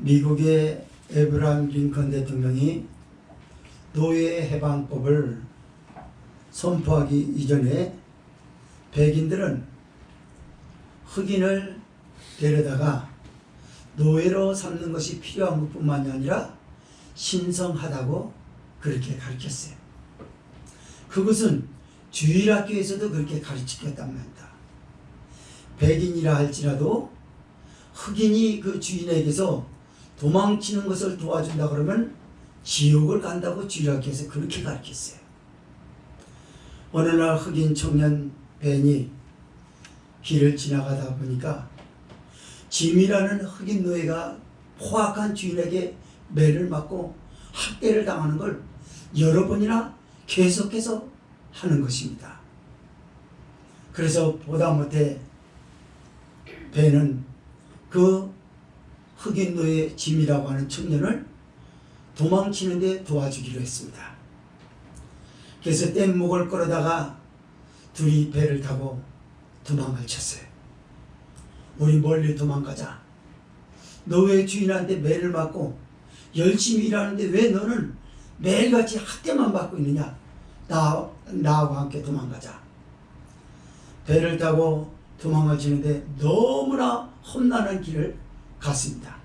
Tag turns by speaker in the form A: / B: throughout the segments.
A: 미국의 에브라임 링컨 대통령이 노예 해방법을 선포하기 이전에 백인들은 흑인을 데려다가 노예로 삼는 것이 필요한 것뿐만이 아니라 신성하다고 그렇게 가르쳤어요. 그것은 주일학교에서도 그렇게 가르치겠단 말입니다. 백인이라 할지라도 흑인이 그 주인에게서 도망치는 것을 도와준다 그러면 지옥을 간다고 주일학교에서 그렇게 가르쳤어요. 어느 날 흑인 청년 벤이 길을 지나가다 보니까 짐이라는 흑인 노예가 포악한 주인에게 매를 맞고 학대를 당하는 걸 여러 번이나 계속해서 하는 것입니다. 그래서 보다 못해 벤은 그 흑인 노예 짐이라고 하는 청년을 도망치는 데 도와주기로 했습니다. 그래서 뗏목을 끌어다가 둘이 배를 타고 도망을 쳤어요. 우리 멀리 도망가자. 너 왜 주인한테 매를 맞고 열심히 일하는데 왜 너는 매일같이 학대만 받고 있느냐? 나하고 함께 도망가자. 배를 타고 도망을 치는데 너무나 험난한 길을 갔습니다.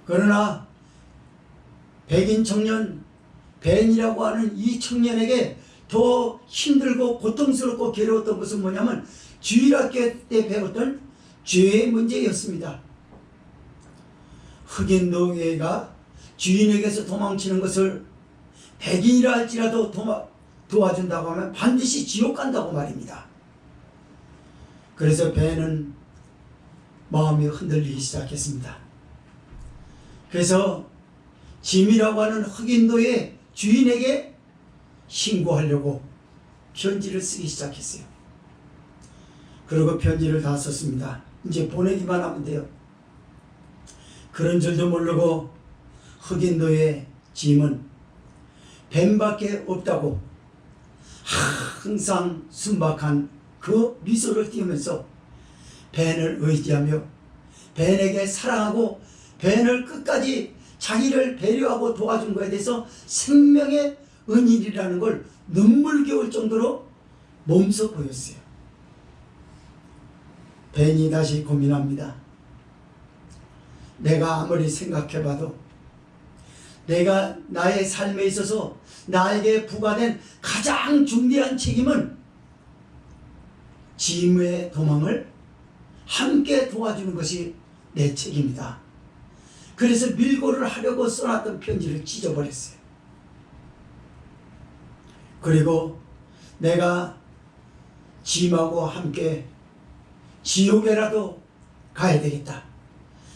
A: 그러나 백인 청년 벤이라고 하는 이 청년에게 더 힘들고 고통스럽고 괴로웠던 것은 뭐냐면 주일학교 때 배웠던 죄의 문제였습니다. 흑인 노예가 주인에게서 도망치는 것을 백인이라 할지라도 도와준다고 하면 반드시 지옥 간다고 말입니다. 그래서 벤은 마음이 흔들리기 시작했습니다. 그래서 짐이라고 하는 흑인 노예 주인에게 신고하려고 편지를 쓰기 시작했어요. 그리고 편지를 다 썼습니다. 이제 보내기만 하면 돼요. 그런 줄도 모르고 흑인 노예 짐은 벤밖에 없다고 항상 순박한 그 미소를 띄우면서 벤을 의지하며 벤에게 사랑하고 벤을 끝까지 자기를 배려하고 도와준 것에 대해서 생명의 은인이라는 걸 눈물겨울 정도로 몸소 보였어요. 벤이 다시 고민합니다. 내가 아무리 생각해봐도 내가 나의 삶에 있어서 나에게 부과된 가장 중대한 책임은 짐의 도망을 함께 도와주는 것이 내 책임이다. 그래서 밀고를 하려고 써놨던 편지를 찢어버렸어요. 그리고 내가 짐하고 함께 지옥에라도 가야 되겠다.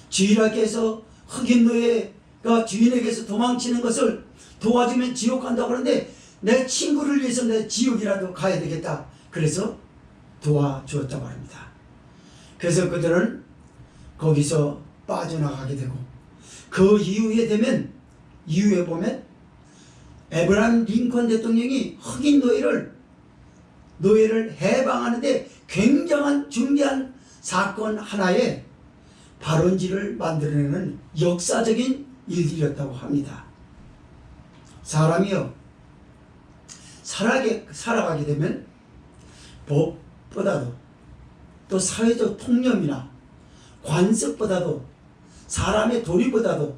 A: 주일학교에서 흑인 노예가 주인에게서 도망치는 것을 도와주면 지옥 간다고 그러는데 내 친구를 위해서 내 지옥이라도 가야 되겠다. 그래서 도와주었다고 합니다. 그래서 그들은 거기서 빠져나가게 되고 그 이후에 보면 에브라임 링컨 대통령이 흑인 노예를 해방하는데 굉장한 중대한 사건 하나에 발원지를 만들어내는 역사적인 일들이었다고 합니다. 사람이요 살아가게 되면 법보다도 또 사회적 통념이나 관습보다도 사람의 도리보다도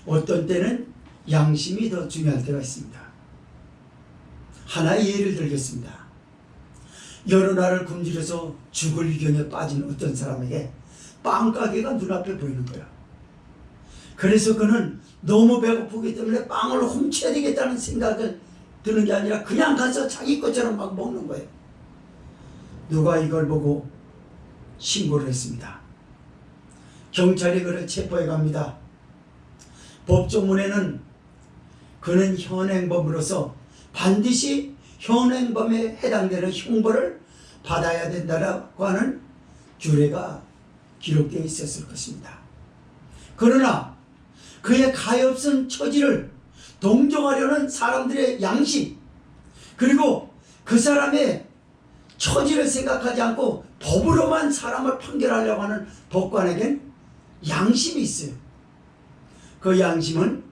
A: 어떤 때는 양심이 더 중요할 때가 있습니다. 하나의 예를 들겠습니다. 여러 날을 굶주려서 죽을 위경에 빠진 어떤 사람에게 빵가게가 눈앞에 보이는 거야. 그래서 그는 너무 배고프기 때문에 빵을 훔쳐야 되겠다는 생각을 드는 게 아니라 그냥 가서 자기 것처럼 막 먹는 거예요. 누가 이걸 보고 신고를 했습니다. 경찰이 그를 체포해 갑니다. 법조문에는 그는 현행범으로서 반드시 현행범에 해당되는 형벌을 받아야 된다고 하는 규례가 기록되어 있었을 것입니다. 그러나 그의 가엾은 처지를 동정하려는 사람들의 양심, 그리고 그 사람의 처지를 생각하지 않고 법으로만 사람을 판결하려고 하는 법관에겐 양심이 있어요. 그 양심은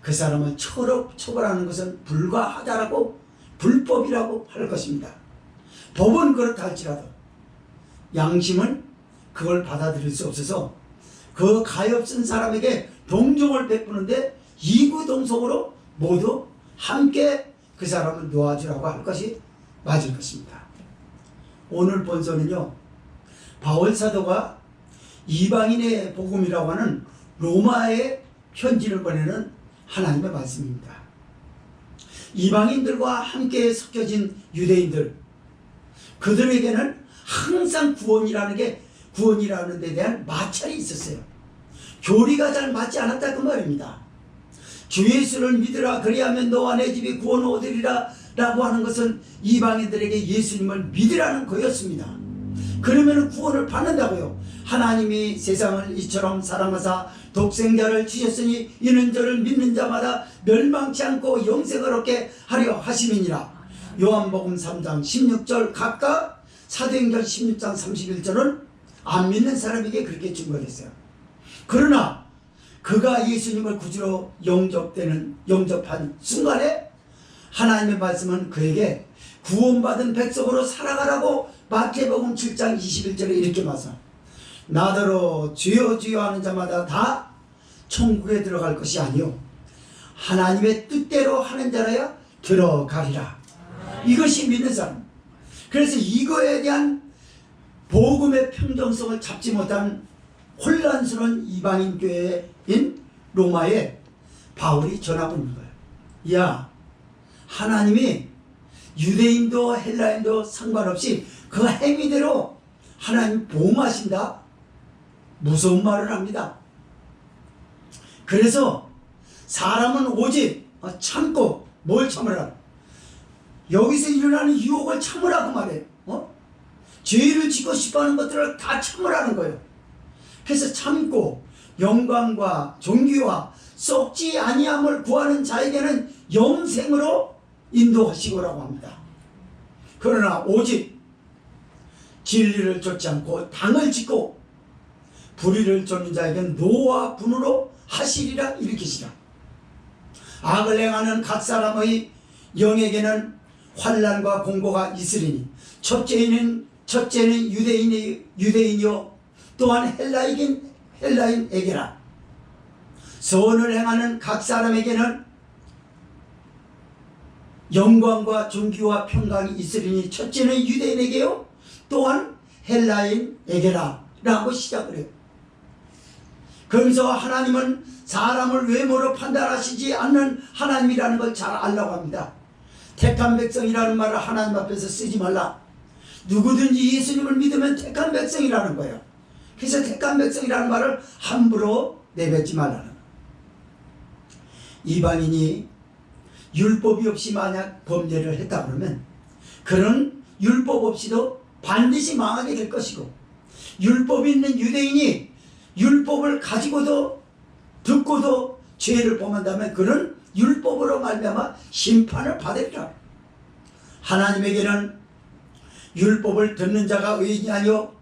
A: 그 사람을 처벌하는 것은 불가하다라고 불법이라고 할 것입니다. 법은 그렇다 할지라도 양심은 그걸 받아들일 수 없어서 그 가엾은 사람에게 동정을 베푸는데 이구동성으로 모두 함께 그 사람을 놓아주라고 할 것이 맞을 것입니다. 오늘 본서는요, 바울 사도가 이방인의 복음이라고 하는 로마에 편지를 보내는 하나님의 말씀입니다. 이방인들과 함께 섞여진 유대인들, 그들에게는 항상 구원이라는 데 대한 마찰이 있었어요. 교리가 잘 맞지 않았다 그 말입니다. 주 예수를 믿으라 그리하면 너와 내 집이 구원 얻으리라 라고 하는 것은 이방인들에게 예수님을 믿으라는 거였습니다. 그러면 구원을 받는다고요. 하나님이 세상을 이처럼 사랑하사 독생자를 주셨으니 이는 저를 믿는 자마다 멸망치 않고 영생을 얻게 하려 하심이니라. 요한복음 3장 16절 각각 사도행전 16장 31절은 안 믿는 사람에게 그렇게 증거했어요. 그러나 그가 예수님을 구주로 영접한 순간에 하나님의 말씀은 그에게 구원받은 백성으로 살아가라고 마태복음 7장 21절에 이렇게 말씀. 나더러 주여 주여 하는 자마다 다 천국에 들어갈 것이 아니요 하나님의 뜻대로 하는 자라야 들어가리라. 이것이 믿는 사람. 그래서 이거에 대한 복음의 평정성을 잡지 못한 혼란스러운 이방인 교회인 로마에 바울이 전하고 있는 거예요. 야, 하나님이 유대인도 헬라인도 상관없이 그 행위대로 하나님 보호하신다. 무서운 말을 합니다. 그래서 사람은 오직 참고 뭘 참으라? 여기서 일어나는 유혹을 참으라고 말해요. 죄를 짓고 싶어하는 것들을 다 참으라는 거예요. 그래서 참고 영광과 존귀와 썩지 아니함을 구하는 자에게는 영생으로 인도하시고라고 합니다. 그러나 오직 진리를 좇지 않고 당을 짓고 불의를 쫓는 자에게는 노와 분으로 하시리라 일으키시라. 악을 행하는 각 사람의 영에게는 환난과 공고가 있으리니 첫째는 유대인이요 또한 헬라인에게라. 선을 행하는 각 사람에게는 영광과 존귀와 평강이 있으리니 첫째는 유대인에게요 또한 헬라인에게라 라고 시작을 해요. 그러면서 하나님은 사람을 외모로 판단하시지 않는 하나님이라는 걸 잘 알라고 합니다. 택한 백성이라는 말을 하나님 앞에서 쓰지 말라. 누구든지 예수님을 믿으면 택한 백성이라는 거예요. 그래서 택한 백성이라는 말을 함부로 내뱉지 말라는 거예요. 이방인이 율법이 없이 만약 범죄를 했다 그러면 그런 율법 없이도 반드시 망하게 될 것이고, 율법이 있는 유대인이 율법을 가지고도 듣고도 죄를 범한다면 그는 율법으로 말미암아 심판을 받으리라. 하나님에게는 율법을 듣는 자가 의인이 아니요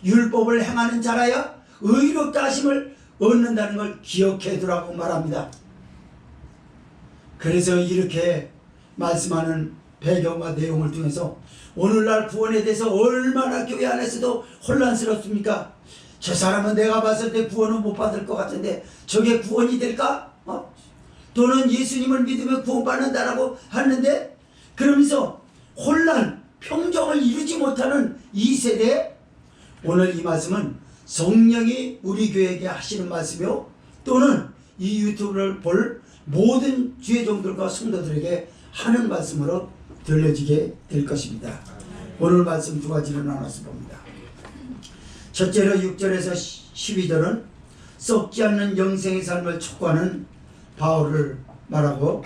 A: 율법을 행하는 자라야 의롭다 하심을 얻는다는 걸 기억해 두라고 말합니다. 그래서 이렇게 말씀하는 배경과 내용을 통해서 오늘날 구원에 대해서 얼마나 교회 안에서도 혼란스럽습니까? 저 사람은 내가 봤을 때 구원은 못 받을 것 같은데 저게 구원이 될까? 또는 예수님을 믿으면 구원받는다라고 하는데, 그러면서 혼란, 평정을 이루지 못하는 이 세대에 오늘 이 말씀은 성령이 우리 교회에게 하시는 말씀이요 또는 이 유튜브를 볼 모든 주의 종들과 성도들에게 하는 말씀으로 들려지게 될 것입니다. 오늘 말씀 두 가지로 나눠서 봅니다. 첫째로 6절에서 12절은 썩지 않는 영생의 삶을 촉구하는 바울을 말하고,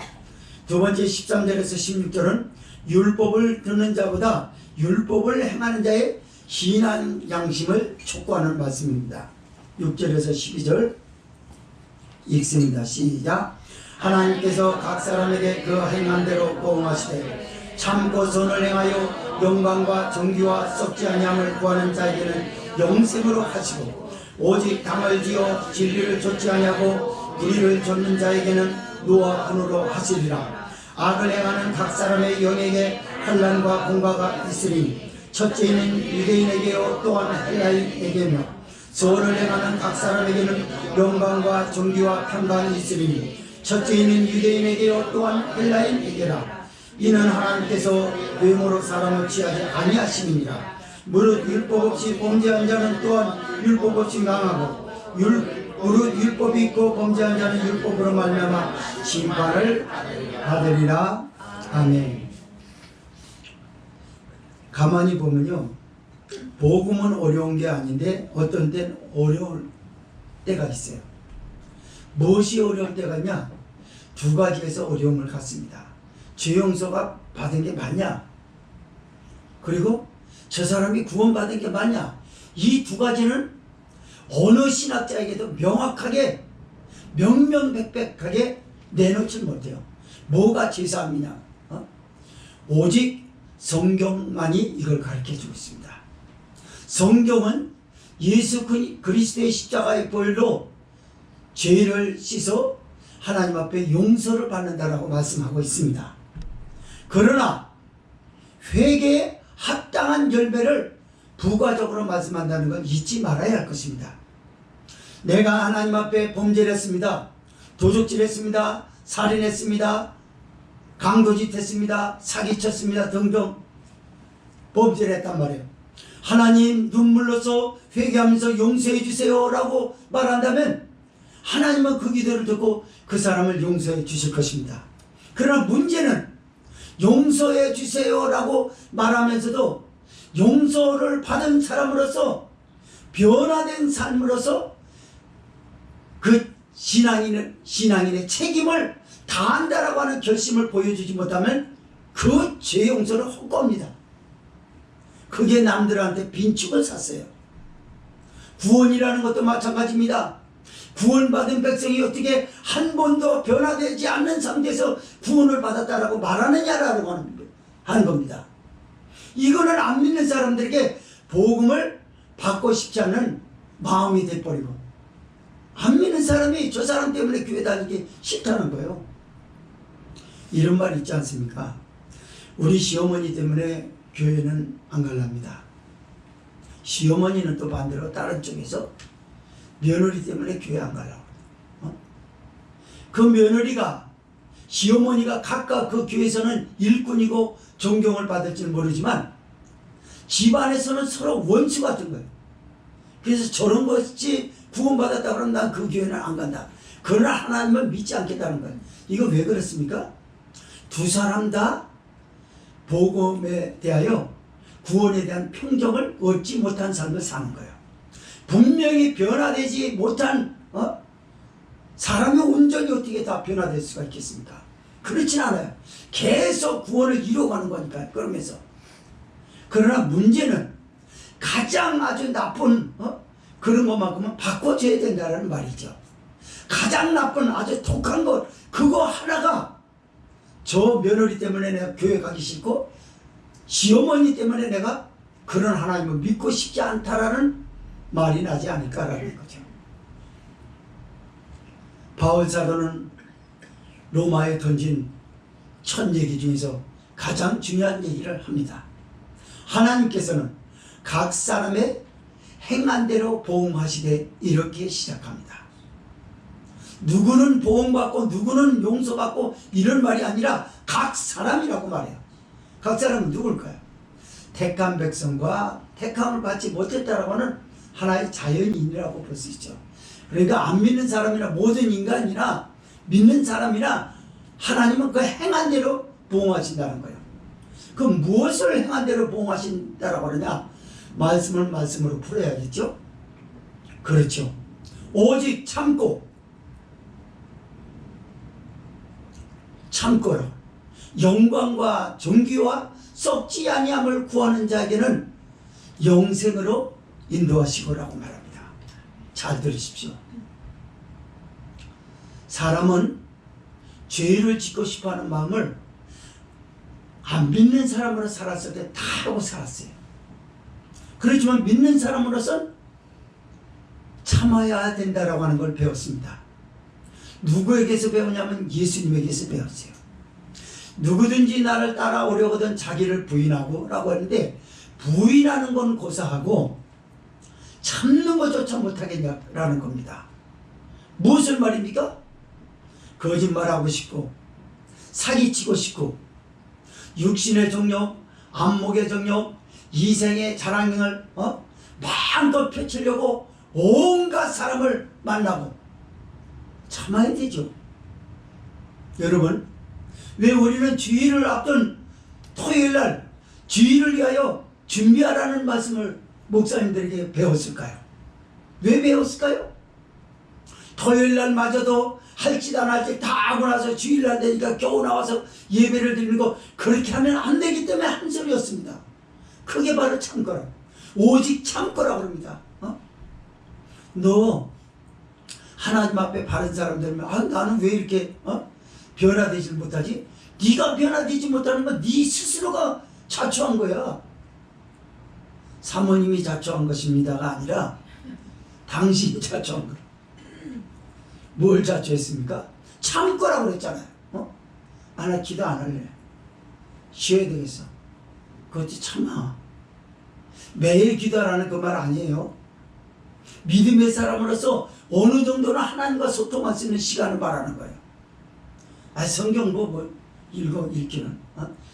A: 두 번째 13절에서 16절은 율법을 듣는 자보다 율법을 행하는 자의 신한 양심을 촉구하는 말씀입니다. 6절에서 12절 읽습니다. 시작. 하나님께서 각 사람에게 그 행한 대로 보응하시되 참고 선을 행하여 영광과 존귀와 썩지 아니함을 구하는 자에게는 영생으로 하시고, 오직 당을 지어 진리를 좇지 아니하고 불의를 좇는 자에게는 노와 분으로 하시리라. 악을 행하는 각 사람의 영에게 환난과 공과가 있으리니 첫째는 유대인에게요 또한 헬라인에게며 선을 행하는 각 사람에게는 영광과 존귀와 평강이 있으리니 첫째는 유대인에게요 또한 헬라인에게라. 이는 하나님께서 외모로 사람을 취하지 아니하심이니라. 무릇 율법 없이 범죄한 자는 또한 율법 없이 망하고 무릇 율법이 있고 범죄한 자는 율법으로 말미암아 심판을 받으리라. 아멘. 가만히 보면요, 복음은 어려운 게 아닌데 어떤 때는 어려울 때가 있어요. 무엇이 어려울 때가 있냐? 두 가지에서 어려움을 갖습니다. 죄 용서가 받은 게 맞냐? 그리고 저 사람이 구원받은 게 맞냐? 이 두 가지는 어느 신학자에게도 명확하게 명명백백하게 내놓지 못해요. 뭐가 죄사함이냐? 오직 성경만이 이걸 가르쳐주고 있습니다. 성경은 예수 그리스도의 십자가의 보혈로 죄를 씻어 하나님 앞에 용서를 받는다라고 말씀하고 있습니다. 그러나 회개에 합당한 열매를 부가적으로 말씀한다는 건 잊지 말아야 할 것입니다. 내가 하나님 앞에 범죄를 했습니다. 도둑질했습니다. 살인했습니다. 강도짓했습니다. 사기쳤습니다. 등등 범죄를 했단 말이에요. 하나님 눈물로서 회개하면서 용서해 주세요 라고 말한다면 하나님은 그 기도를 듣고 그 사람을 용서해 주실 것입니다. 그러나 문제는 용서해 주세요 라고 말하면서도 용서를 받은 사람으로서 변화된 삶으로서 그 신앙인의 책임을 다한다라고 하는 결심을 보여주지 못하면 그 죄 용서는 헛겁니다. 그게 남들한테 빈축을 샀어요. 구원이라는 것도 마찬가지입니다. 구원받은 백성이 어떻게 한 번도 변화되지 않는 상태에서 구원을 받았다라고 말하느냐라고 하는 겁니다. 이거는 안 믿는 사람들에게 복음을 받고 싶지 않은 마음이 돼버리고, 안 믿는 사람이 저 사람 때문에 교회 다니기 싫다는 거예요. 이런 말 있지 않습니까? 우리 시어머니 때문에 교회는 안 갈랍니다. 시어머니는 또 반대로 다른 쪽에서 며느리 때문에 교회 안 가려고. 그 며느리가, 시어머니가 각각 그 교회에서는 일꾼이고 존경을 받을지는 모르지만 집안에서는 서로 원수 같은 거예요. 그래서 저런 것이 구원받았다 그러면 난 그 교회는 안 간다. 그러나 하나님을 믿지 않겠다는 거예요. 이거 왜 그렇습니까? 두 사람 다 복음에 대하여 구원에 대한 평정을 얻지 못한 삶을 사는 거예요. 분명히 변화되지 못한 사람의 온전히 어떻게 다 변화될 수가 있겠습니까? 그렇진 않아요. 계속 구원을 이루어가는 거니까. 그러면서 그러나 문제는 가장 아주 나쁜 그런 것만큼은 바꿔줘야 된다는 말이죠. 가장 나쁜 아주 독한 것 그거 하나가 저 며느리 때문에 내가 교회 가기 싫고 시어머니 때문에 내가 그런 하나님을 믿고 싶지 않다라는 말이 나지 않을까라는 거죠. 바울 사도는 로마에 던진 첫 얘기 중에서 가장 중요한 얘기를 합니다. 하나님께서는 각 사람의 행한 대로 보응하시되 이렇게 시작합니다. 누구는 보응받고 누구는 용서받고 이런 말이 아니라 각 사람이라고 말해요. 각 사람은 누굴까요? 택한 백성과 택함을 받지 못했다라고 하는 하나의 자연인이라고 볼 수 있죠. 그러니까 안 믿는 사람이나 모든 인간이나 믿는 사람이나 하나님은 그 행한 대로 보응하신다는 거예요. 그 무엇을 행한 대로 보응하신다라고 하느냐? 말씀을 말씀으로 풀어야겠죠? 그렇죠. 오직 참고로 영광과 존귀와 썩지 아니함을 구하는 자에게는 영생으로 인도하시고라고 말합니다. 잘 들으십시오. 사람은 죄를 짓고 싶어하는 마음을 안 믿는 사람으로 살았을 때 다 하고 살았어요. 그렇지만 믿는 사람으로서는 참아야 된다라고 하는 걸 배웠습니다. 누구에게서 배우냐면 예수님에게서 배웠어요. 누구든지 나를 따라오려거든 자기를 부인하고 라고 하는데, 부인하는 건 고사하고 참는 것조차 못하겠냐라는 겁니다. 무엇을 말입니까? 거짓말하고 싶고 사기치고 싶고 육신의 정욕, 안목의 정욕, 이생의 자랑을 마음껏 펼치려고 온갖 사람을 만나고 참아야 되죠. 여러분, 왜 우리는 주일을 앞둔 토요일날 주일을 위하여 준비하라는 말씀을 목사님들에게 배웠을까요? 왜 배웠을까요? 토요일날마저도 할 짓 안 할 짓 다 하고 나서 주일날 되니까 겨우 나와서 예배를 드리는 거, 그렇게 하면 안 되기 때문에 한 소리였습니다. 그게 바로 참거라. 오직 참거라 그럽니다. 너 하나님 앞에 바른 사람 되면 나는 왜 이렇게 변화되지 못하지? 네가 변화되지 못하는 건 네 스스로가 자초한 거야. 사모님이 자초한 것입니다가 아니라 당신이 자초한 거야. 뭘 자초했습니까? 참거라고 그랬잖아요. 나 기도 안 할래. 쉬어야 되겠어. 그것도 참아. 매일 기도하라는 그 말 아니에요. 믿음의 사람으로서 어느 정도는 하나님과 소통할 수 있는 시간을 말하는 거예요. 성경 뭐 읽기는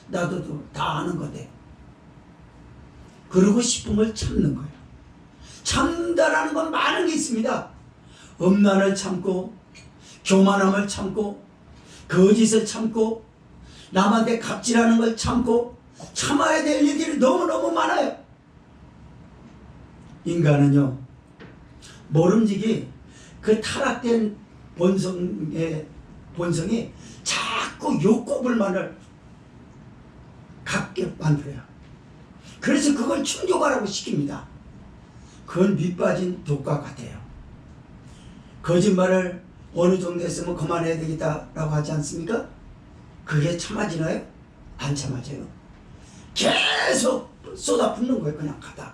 A: 나도 다 아는 거대. 그러고 싶은 걸 참는 거예요. 참다라는 건 많은 게 있습니다. 음란을 참고, 교만함을 참고, 거짓을 참고, 남한테 갑질하는 걸 참고, 참아야 될 일들이 너무너무 많아요. 인간은요, 모름지기 그 타락된 본성이 자꾸 욕구불만을 갖게 만들어요. 그래서 그걸 충족하라고 시킵니다. 그건 밑빠진 독과 같아요. 거짓말을 어느 정도 했으면 그만해야 되겠다라고 하지 않습니까? 그게 참아지나요? 안 참아져요. 계속 쏟아붓는 거예요. 그냥 가다.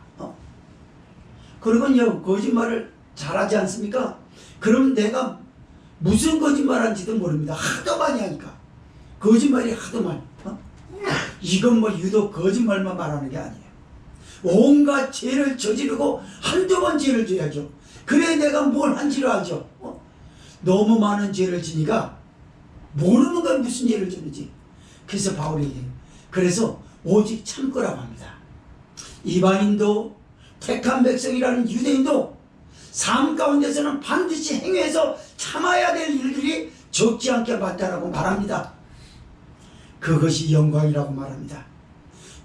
A: 그러면요, 거짓말을 잘하지 않습니까? 그럼 내가 무슨 거짓말한지도 모릅니다. 하도 많이 하니까. 거짓말이 하도 많이. 이건 뭐 유독 거짓말만 말하는 게 아니에요. 온갖 죄를 저지르고 한두 번 죄를 져야죠. 그래 내가 뭘 한지를 알죠. 너무 많은 죄를 지니까 모르는 건 무슨 죄를 지는지. 그래서 바울이 얘기해요. 그래서 오직 참거라고 합니다. 이방인도 택한 백성이라는 유대인도 삶 가운데서는 반드시 행위해서 참아야 될 일들이 적지 않게 많다라고 말합니다. 그것이 영광이라고 말합니다.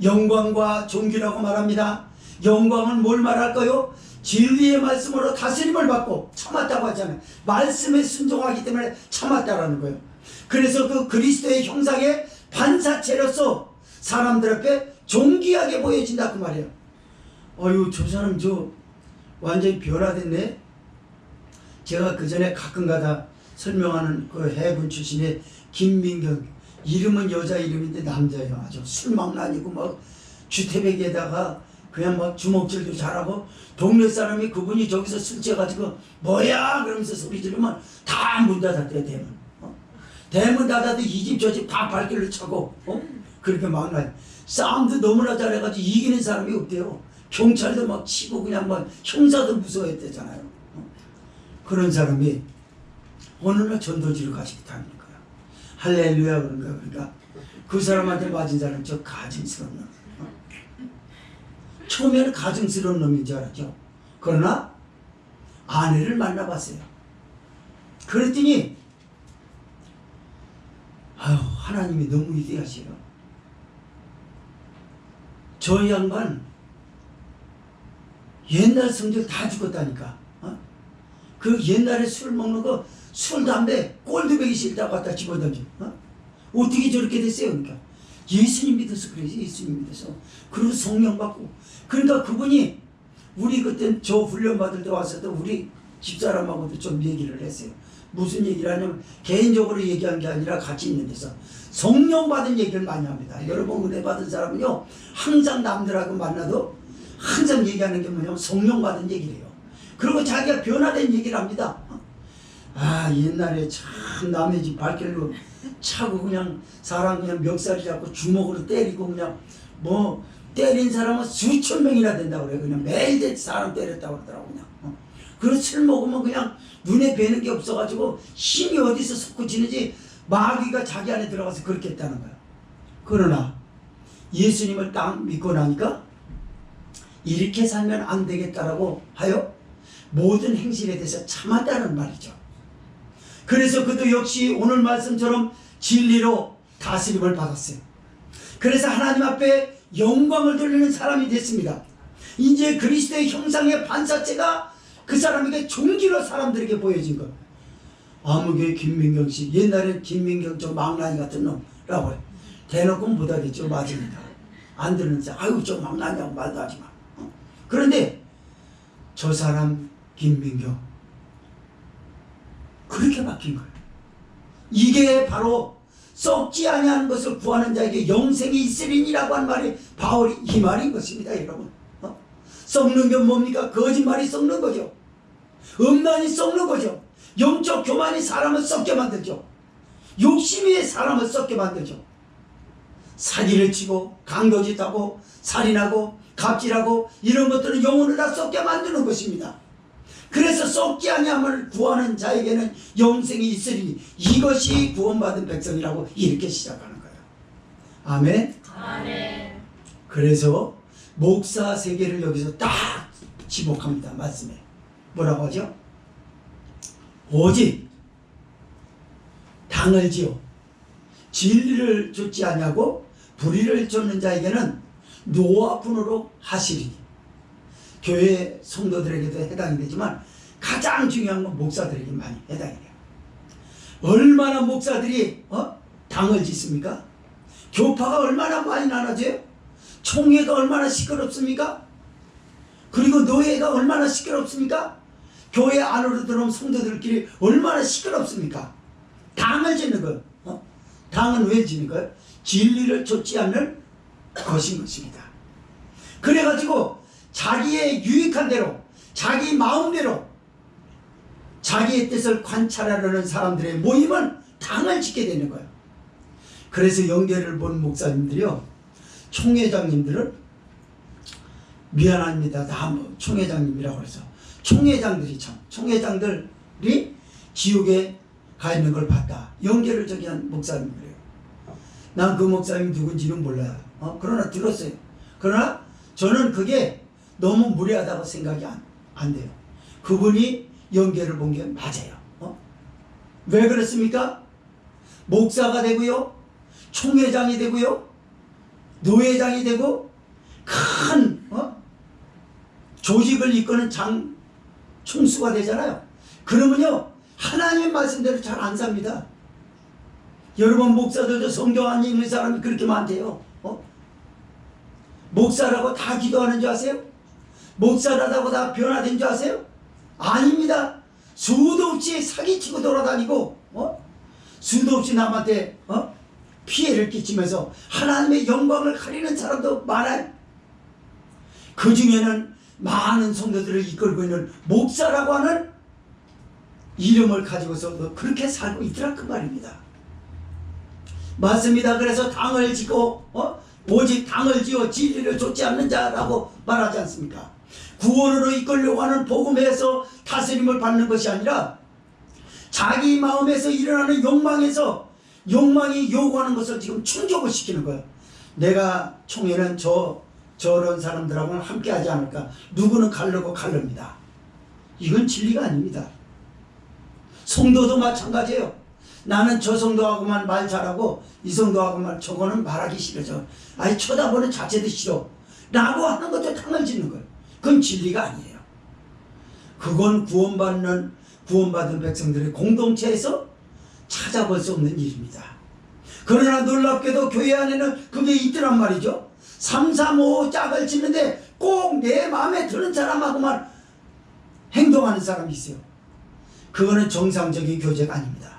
A: 영광과 존귀라고 말합니다. 영광은 뭘 말할까요? 진리의 말씀으로 다스림을 받고 참았다고 하잖아요. 말씀에 순종하기 때문에 참았다라는 거예요. 그래서 그 그리스도의 형상의 반사체로서 사람들 앞에 존귀하게 보여진다 그 말이에요. 저 사람 완전히 변화됐네. 제가 그 전에 가끔가다 설명하는 그 해군 출신의 김민경, 이름은 여자 이름인데 남자예요. 아주 술망나니고 막 주태백에다가 그냥 막 주먹질도 잘하고, 동네 사람이 그분이 저기서 술 째가지고 뭐야 그러면서 소리 지르면 다 문 닫았대요. 대문. 대문 닫아도 이 집 저 집 다 발길을 차고 그렇게 막나요. 싸움도 너무나 잘해가지고 이기는 사람이 없대요. 경찰도 막 치고 그냥 막 형사도 무서워했대잖아요. 그런 사람이 어느 날 전도지로 가시겠다는 거야. 할렐루야 그런가. 그러니까 그 사람한테 맞은 사람 저 가증스러운 놈. 처음에는 가증스러운 놈인 줄 알았죠. 그러나 아내를 만나봤어요. 그랬더니 하나님이 너무 위대하셔요. 저 양반 옛날 성질 다 죽었다니까. 그 옛날에 술 먹는 거, 술, 담배, 꼴드백이 싫다고 갖다 집어던져. 어떻게 저렇게 됐어요? 그러니까 예수님 믿어서 그래요. 예수님 믿어서. 그리고 성령 받고. 그러니까 그분이 우리 그때 저 훈련 받을 때 왔어도 우리 집사람하고도 좀 얘기를 했어요. 무슨 얘기를 하냐면 개인적으로 얘기한 게 아니라 같이 있는 데서 성령 받은 얘기를 많이 합니다. 여러분 은혜 받은 사람은요, 항상 남들하고 만나도 항상 얘기하는 게 뭐냐면 성령 받은 얘기를 해요. 그리고 자기가 변화된 얘기를 합니다. 아, 옛날에 참 남의 집 발길로 차고 그냥 사람 그냥 멱살이 잡고 주먹으로 때리고 그냥 뭐 때린 사람은 수천 명이나 된다고 그래. 그냥 매일 사람 때렸다고 그러더라고 그냥. 그리고 술 먹으면 그냥 눈에 뵈는 게 없어가지고 힘이 어디서 솟구치는지 마귀가 자기 안에 들어가서 그렇게 했다는 거야. 그러나 예수님을 딱 믿고 나니까 이렇게 살면 안 되겠다라고 하여 모든 행실에 대해서 참았다는 말이죠. 그래서 그도 역시 오늘 말씀처럼 진리로 다스림을 받았어요. 그래서 하나님 앞에 영광을 돌리는 사람이 됐습니다. 이제 그리스도의 형상의 반사체가 그 사람에게 종기로 사람들에게 보여진 것. 아무개 김민경 씨, 옛날에 김민경 저 망나니 같은 놈라고 해. 대놓고 못하겠죠. 맞습니다. 안 들으면서 아유 저 망나니하고 말도 하지 마. 그런데 저 사람 김민경 그렇게 바뀐 거예요. 이게 바로 썩지 아니하는 것을 구하는 자에게 영생이 있으리니라고 한 말이 바울이 이 말인 것입니다. 여러분, 썩는 게 뭡니까? 거짓말이 썩는 거죠. 음란이 썩는 거죠. 영적 교만이 사람을 썩게 만들죠. 욕심이 사람을 썩게 만들죠. 사기를 치고 강도짓하고 살인하고 갑질하고 이런 것들은 영혼을 다 썩게 만드는 것입니다. 그래서 썩지 아니함을 구하는 자에게는 영생이 있으리니 이것이 구원받은 백성이라고 이렇게 시작하는 거예요. 아멘.
B: 아멘.
A: 그래서 목사 세계를 여기서 딱 지목합니다. 말씀에 뭐라고 하죠? 오직 당을 지어 진리를 좇지 아니하고 불의를 쫓는 자에게는 노아분으로 하시리니. 교회 성도들에게도 해당이 되지만 가장 중요한 건 목사들에게 많이 해당이 돼요. 얼마나 목사들이 당을 짓습니까? 교파가 얼마나 많이 나눠져요? 총회가 얼마나 시끄럽습니까? 그리고 노예가 얼마나 시끄럽습니까? 교회 안으로 들어오면 성도들끼리 얼마나 시끄럽습니까? 당을 짓는 거예요. 당은 왜 짓는 거예요? 진리를 좇지 않는 것인 것입니다. 그래가지고 자기의 유익한 대로 자기 마음대로 자기의 뜻을 관찰하려는 사람들의 모임은 당을 짓게 되는 거예요. 그래서 연계를 본 목사님들이요, 총회장님들은 미안합니다. 다 총회장님이라고 해서 총회장들이 총회장들이 지옥에 가 있는 걸 봤다. 연계를 저기 한 목사님들이에요. 난 그 목사님이 누군지는 몰라요. 그러나 들었어요. 그러나 저는 그게 너무 무례하다고 생각이 안 돼요. 그분이 연계를 본 게 맞아요. 왜 그렇습니까? 목사가 되고요, 총회장이 되고요, 노회장이 되고 큰 조직을 이끄는 총수가 되잖아요. 그러면요 하나님의 말씀대로 잘 안 삽니다. 여러분, 목사들도 성경 안 읽는 사람이 그렇게 많대요. 목사라고 다 기도하는 줄 아세요? 목사라고 다 변화된 줄 아세요? 아닙니다. 수도 없이 사기치고 돌아다니고 수도 없이 남한테 피해를 끼치면서 하나님의 영광을 가리는 사람도 많아요. 그 중에는 많은 성도들을 이끌고 있는 목사라고 하는 이름을 가지고서 그렇게 살고 있더라 그 말입니다. 맞습니다. 그래서 당을 지고 오직 당을 지어 진리를 좇지 않는 자라고 말하지 않습니까? 구원으로 이끌려고 하는 복음에서 다스림을 받는 것이 아니라 자기 마음에서 일어나는 욕망에서 욕망이 요구하는 것을 지금 충족을 시키는 거예요. 내가 총회는 저런 사람들하고는 함께 하지 않을까. 누구는 가르고 가릅니다. 이건 진리가 아닙니다. 성도도 마찬가지예요. 나는 저 성도하고만 말 잘하고 이 성도하고만 저거는 말하기 싫어져. 아니 쳐다보는 자체도 싫어. 라고 하는 것도 당을 짓는 거예요. 그건 진리가 아니에요. 그건 구원받은 백성들의 공동체에서 찾아볼 수 없는 일입니다. 그러나 놀랍게도 교회 안에는 그게 있더란 말이죠. 3, 3, 5 짝을 짓는데 꼭 내 마음에 드는 사람하고만 행동하는 사람이 있어요. 그거는 정상적인 교제가 아닙니다.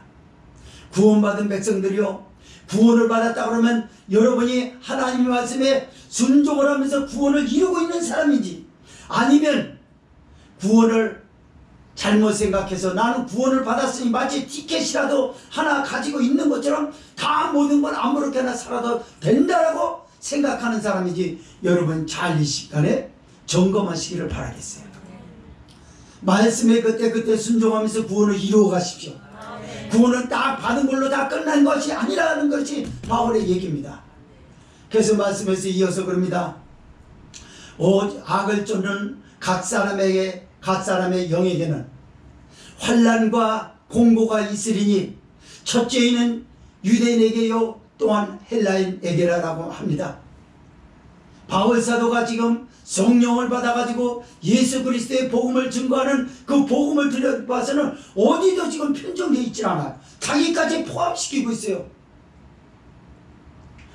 A: 구원받은 백성들이요, 구원을 받았다 그러면 여러분이 하나님의 말씀에 순종을 하면서 구원을 이루고 있는 사람인지, 아니면 구원을 잘못 생각해서 나는 구원을 받았으니 마치 티켓이라도 하나 가지고 있는 것처럼 다 모든 건 아무렇게나 살아도 된다라고 생각하는 사람이지, 여러분 잘 이 시간에 점검하시기를 바라겠어요. 말씀에 그때 순종하면서 구원을 이루어 가십시오. 구원은 딱 받은 걸로 다 끝난 것이 아니라는 것이 바울의 얘기입니다. 그래서 말씀에서 이어서 그럽니다. 악을 쫓는 각 사람의 영에게는 환난과 공고가 있으리니 첫째는 유대인에게요 또한 헬라인에게라라고 합니다. 바울 사도가 지금 성령을 받아가지고 예수 그리스도의 복음을 증거하는 그 복음을 들여봐서는 어디도 지금 편정되어 있지 않아요. 자기까지 포함시키고 있어요.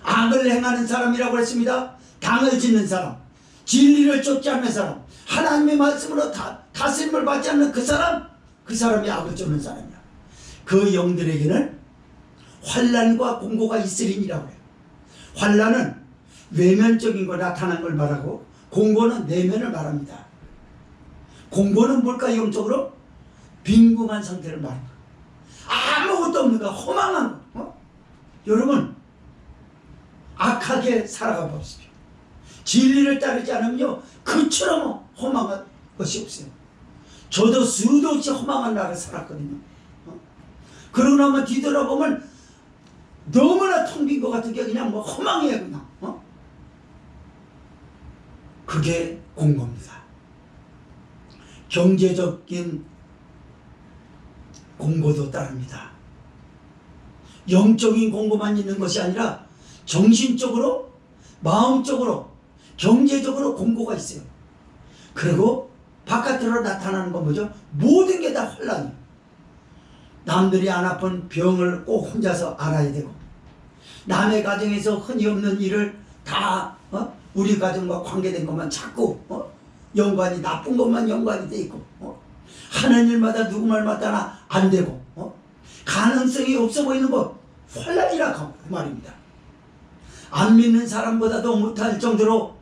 A: 악을 행하는 사람이라고 했습니다. 당을 짓는 사람, 진리를 쫓지 않는 사람, 하나님의 말씀으로 다스림을 받지 않는 그 사람이 악을 쫓는 사람이야. 그 영들에게는 환난과 공고가 있으리니라고 해요. 환난은 외면적인 거 나타난 걸 말하고, 공고는 내면을 말합니다. 공고는 뭘까? 영적으로 빈궁한 상태를 말합니다. 아무것도 없는 거, 허망한 거. 여러분 악하게 살아가 보십시오. 진리를 따르지 않으면요 그처럼 허망한 것이 없어요. 저도 수도 없이 허망한 날을 살았거든요. 그러고 나면 뒤돌아보면 너무나 텅 빈 것 같은 게 그냥 뭐 허망해요. 그냥 그게 공고입니다. 경제적인 공고도 따릅니다. 영적인 공고만 있는 것이 아니라 정신적으로, 마음적으로, 경제적으로 공고가 있어요. 그리고 바깥으로 나타나는 건 뭐죠? 모든 게 다 혼란이에요. 남들이 안 아픈 병을 꼭 혼자서 알아야 되고, 남의 가정에서 흔히 없는 일을 다 우리 가정과 관계된 것만 자꾸 연관이, 나쁜 것만 연관이 돼 있고, 하는 일마다 누구 말마다 안 되고, 가능성이 없어 보이는 것, 혼란이라고 그 말입니다. 안 믿는 사람보다도 못할 정도로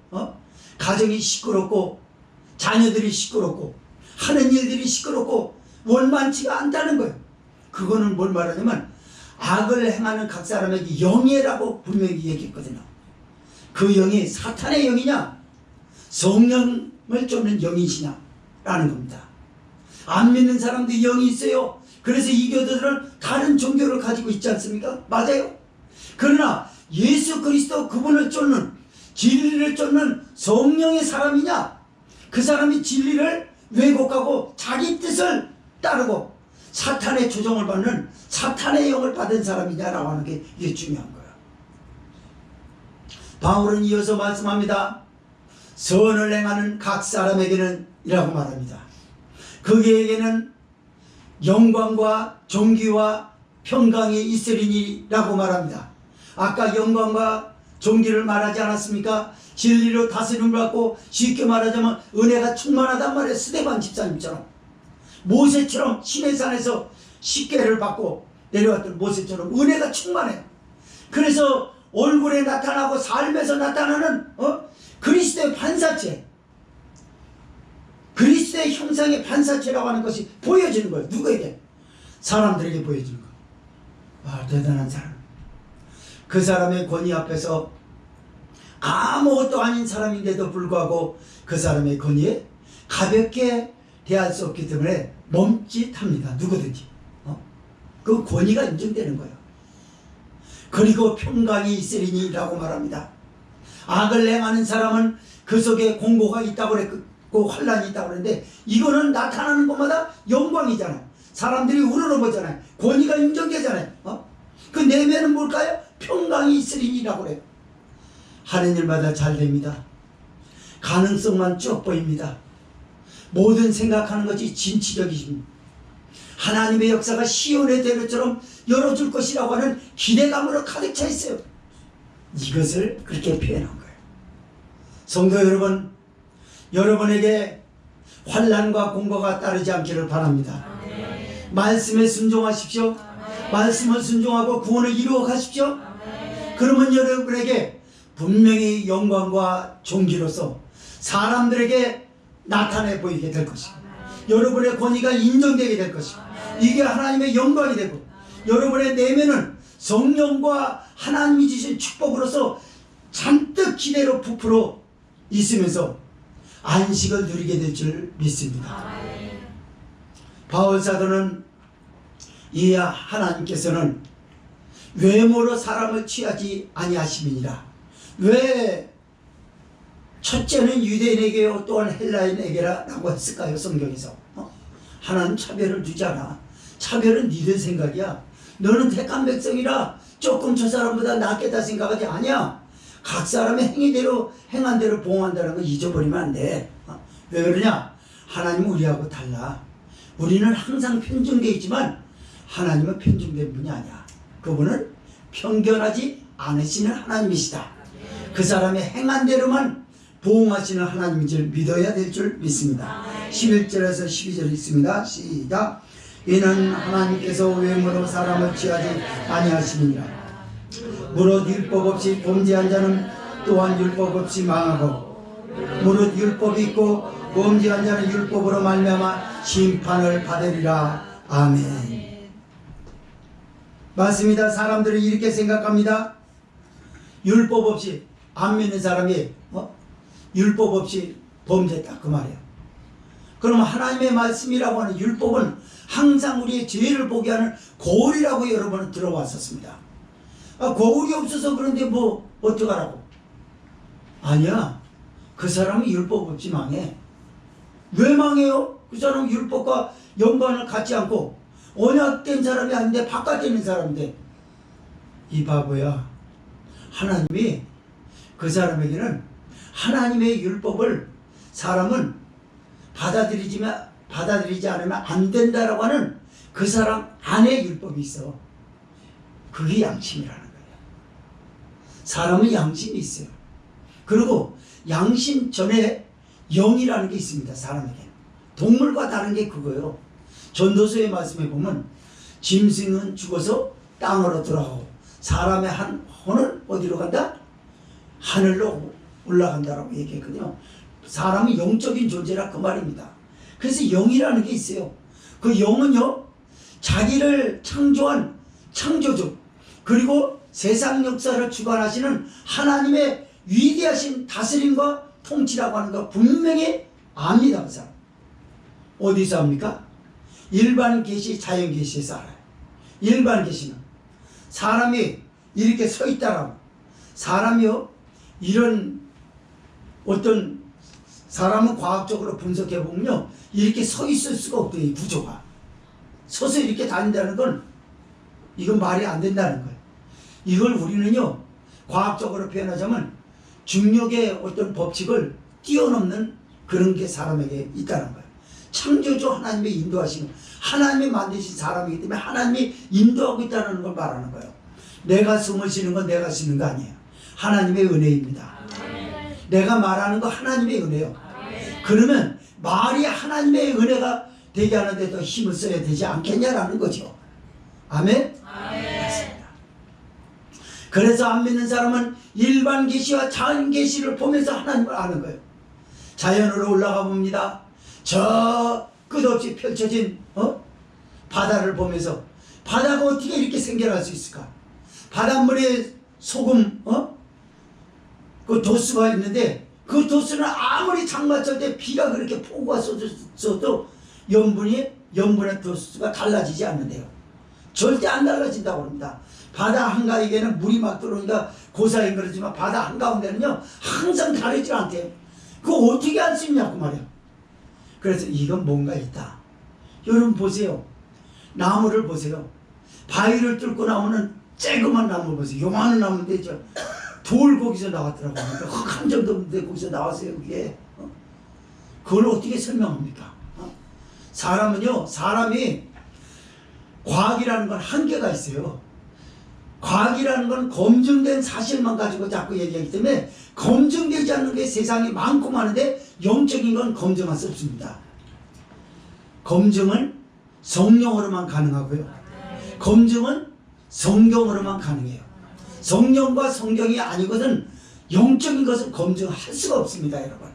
A: 가정이 시끄럽고, 자녀들이 시끄럽고, 하는 일들이 시끄럽고 원만치가 않다는 거예요. 그거는 뭘 말하냐면 악을 행하는 각 사람에게 영이라고 분명히 얘기했거든요. 그 영이 사탄의 영이냐 성령을 쫓는 영이시냐 라는 겁니다. 안 믿는 사람도 영이 있어요. 그래서 이 교도들은 다른 종교를 가지고 있지 않습니까? 맞아요. 그러나 예수 그리스도 그분을 쫓는, 진리를 쫓는 성령의 사람이냐, 그 사람이 진리를 왜곡하고 자기 뜻을 따르고 사탄의 조종을 받는 사탄의 영을 받은 사람이냐라고 하는 게 이게 중요한 거예요. 바울은 이어서 말씀합니다. 선을 행하는 각 사람에게는 이라고 말합니다. 그에게는 영광과 존귀와 평강이 있으리니라고 말합니다. 아까 영광과 존귀를 말하지 않았습니까? 진리로 다스림을 받고, 쉽게 말하자면 은혜가 충만하단 말이에요. 스데반 집사님처럼 모세처럼 시내산에서 십계를 받고 내려왔던 모세처럼 은혜가 충만해요. 그래서 얼굴에 나타나고 삶에서 나타나는 그리스도의 반사체, 그리스도의 형상의 반사체라고 하는 것이 보여지는 거예요. 누구에게? 사람들에게 보여지는 거예요. 와, 대단한 사람. 그 사람의 권위 앞에서 아무것도 아닌 사람인데도 불구하고 그 사람의 권위에 가볍게 대할 수 없기 때문에 멈칫합니다. 누구든지. 그 권위가 인정되는 거예요. 그리고 평강이 있으리니라고 말합니다. 악을 행하는 사람은 그 속에 공고가 있다고 그랬고 환란이 있다고 그랬는데, 이거는 나타나는 것마다 영광이잖아요. 사람들이 우러러보잖아요. 권위가 인정되잖아요. 그 내면은 뭘까요? 평강이 있으리니라고 그래요. 하는 일마다 잘 됩니다. 가능성만 쭉 보입니다. 모든 생각하는 것이 진취적이십니다. 하나님의 역사가 시온의 대로처럼 열어줄 것이라고 하는 기대감으로 가득 차 있어요. 이것을 그렇게 표현한 거예요. 성도 여러분, 여러분에게 환난과 공고가 따르지 않기를 바랍니다. 말씀에 순종하십시오. 말씀을 순종하고 구원을 이루어 가십시오. 그러면 여러분에게 분명히 영광과 존귀로서 사람들에게 나타내 보이게 될 것입니다. 여러분의 권위가 인정되게 될 것이고, 이게 하나님의 영광이 되고, 여러분의 내면은 성령과 하나님이 주신 축복으로서 잔뜩 기대로 부풀어 있으면서 안식을 누리게 될 줄 믿습니다. 바울 사도는 이 하나님께서는 외모로 사람을 취하지 아니하심이니라. 왜 첫째는 유대인에게요 또한 헬라인에게라고 했을까요? 성경에서 하나님 차별을 두지 않아. 차별은 니들 생각이야. 너는 택한 백성이라 조금 저 사람보다 낫겠다 생각하지 아니야. 각 사람의 행위대로 행한 대로 봉헌한다는 거 잊어버리면 안 돼. 왜 그러냐? 하나님은 우리하고 달라. 우리는 항상 편중되어 있지만 하나님은 편중된 분이 아니야. 그분은 편견하지 않으시는 하나님이시다. 그 사람의 행한 대로만 보응하시는 하나님인 줄 믿어야 될 줄 믿습니다. 11절에서 12절 있습니다. 시작. 이는 하나님께서 외모로 사람을 취하지 아니하시니라. 무릇 율법 없이 범죄한 자는 또한 율법 없이 망하고, 무릇 율법이 있고 범죄한 자는 율법으로 말미암아 심판을 받으리라. 아멘. 맞습니다. 사람들은 이렇게 생각합니다. 율법 없이 안 믿는 사람이 율법 없이 범죄했다 그 말이에요. 그럼 하나님의 말씀이라고 하는 율법은 항상 우리의 죄를 보게 하는 거울이라고 여러분은 들어왔었습니다. 거울이 없어서 그런데 뭐 어떡하라고? 아니야. 그 사람은 율법 없이 망해. 왜 망해요? 그 사람은 율법과 연관을 갖지 않고 언약된 사람이 아닌데 바깥에 있는 사람인데, 이 바보야. 하나님이 그 사람에게는 하나님의 율법을 사람은 받아들이지 않으면 안 된다라고 하는 그 사람 안에 율법이 있어. 그게 양심이라는 거예요. 사람은 양심이 있어요. 그리고 양심 전에 영이라는 게 있습니다. 사람에게. 동물과 다른 게 그거예요. 전도서의 말씀에 보면 짐승은 죽어서 땅으로 돌아가고 사람의 혼은 어디로 간다? 하늘로 올라간다라고 얘기했거든요. 사람은 영적인 존재라 그 말입니다. 그래서 영이라는 게 있어요. 그 영은요, 자기를 창조한 창조주, 그리고 세상 역사를 주관하시는 하나님의 위대하신 다스림과 통치라고 하는 거 분명히 압니다. 그 사람. 어디서 합니까? 일반 계시, 자연 계시에서 알아요. 일반 계시는 사람이 이렇게 서 있다라고, 사람이요 이런 어떤 사람은 과학적으로 분석해 보면요, 이렇게 서 있을 수가 없대요. 이 구조가 서서 이렇게 다닌다는 건 이건 말이 안 된다는 거예요. 이걸 우리는요 과학적으로 표현하자면 중력의 어떤 법칙을 뛰어넘는 그런 게 사람에게 있다는 거예요. 창조주 하나님의 인도하시는, 하나님이 만드신 사람이기 때문에 하나님이 인도하고 있다는 걸 말하는 거예요. 내가 숨을 쉬는 건 내가 쉬는 거 아니에요. 하나님의 은혜입니다. 내가 말하는 거 하나님의 은혜요. 그러면 말이 하나님의 은혜가 되게 하는데 더 힘을 써야 되지 않겠냐라는 거죠. 아멘? 맞습니다. 그래서 안 믿는 사람은 일반 계시와 자연 계시를 보면서 하나님을 아는 거예요. 자연으로 올라가 봅니다. 저 끝없이 펼쳐진 바다를 보면서, 바다가 어떻게 이렇게 생겨날 수 있을까? 바닷물에 소금 그 도수가 있는데, 그 도수는 아무리 장마철 때 비가 그렇게 폭우가 쏟아져도 염분의 도수가 달라지지 않는데요. 절대 안 달라진다고 합니다. 바다 한가운데는 물이 막 들어오니까 고사인 그러지만 바다 한가운데는요 항상 다르지 않대요. 그거 어떻게 할 수 있냐고 말이야. 그래서 이건 뭔가 있다. 여러분 보세요. 나무를 보세요. 바위를 뚫고 나오는 쬐그만 나무 보세요. 요만한 나무인데 돌 거기서 나왔더라고요. 흙 한 점도 없는데 거기서 나왔어요. 그게 그걸 어떻게 설명합니까? 사람은요, 사람이 과학이라는 건 한계가 있어요. 과학이라는 건 검증된 사실만 가지고 자꾸 얘기하기 때문에 검증되지 않는 게 세상에 많고 많은데 영적인 건 검증할 수 없습니다. 검증은 성령으로만 가능하고요. 검증은 성경으로만 가능해요. 성령과 성경이 아니거든 영적인 것은 검증할 수가 없습니다. 여러분,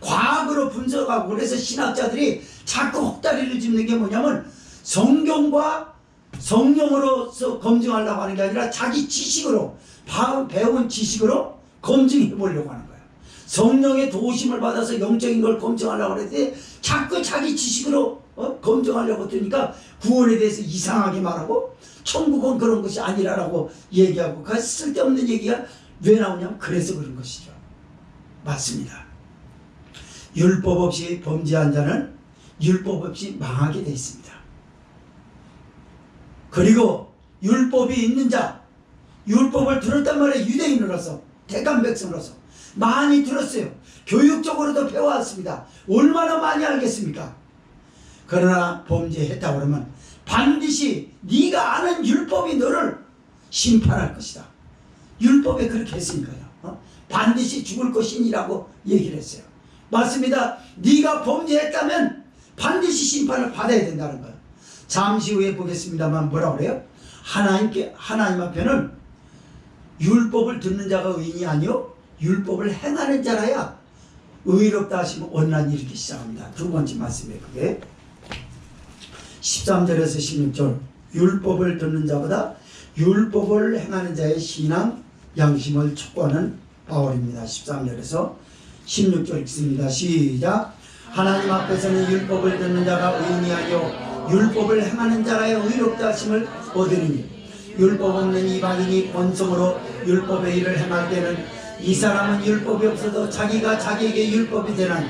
A: 과학은 과학으로 분석하고 그래서 신학자들이 자꾸 헛다리를 짚는 게 뭐냐면 성경과 성령으로서 검증하려고 하는 게 아니라 자기 지식으로 배운 지식으로 검증해 보려고 하는 거예요. 성령의 도우심을 받아서 영적인 걸 검증하려고 그랬는데 자꾸 자기 지식으로 검증하려고 드니까 구원에 대해서 이상하게 말하고 천국은 그런 것이 아니라고 얘기하고 그 쓸데없는 얘기가 왜 나오냐면 그래서 그런 것이죠. 맞습니다. 율법 없이 범죄한 자는 율법 없이 망하게 되어 있습니다. 그리고 율법이 있는 자, 율법을 들었단 말이에요. 유대인으로서, 택한 백성으로서 많이 들었어요. 교육적으로도 배워왔습니다. 얼마나 많이 알겠습니까? 그러나 범죄했다고 그러면 반드시 네가 아는 율법이 너를 심판할 것이다. 율법에 그렇게 했으니까요. 반드시 죽을 것이니라고 얘기를 했어요. 맞습니다. 네가 범죄했다면 반드시 심판을 받아야 된다는 거예요. 잠시 후에 보겠습니다만 뭐라고 그래요? 하나님 앞에는 율법을 듣는 자가 의인이 아니요 율법을 행하는 자라야 의롭다 하시면 원난이 이렇게 시작합니다. 두 번째 말씀이에요. 그게 13절에서 16절 율법을 듣는 자보다 율법을 행하는 자의 신앙 양심을 촉구하는 바울입니다. 13절에서 16절 읽습니다. 시작. 하나님 앞에서는 율법을 듣는 자가 의인이 아니요 율법을 행하는 자라야 의롭다 하심을 얻으리니 율법 없는 이방인이 본성으로 율법의 일을 행할 때는 이 사람은 율법이 없어도 자기가 자기에게 율법이 되나니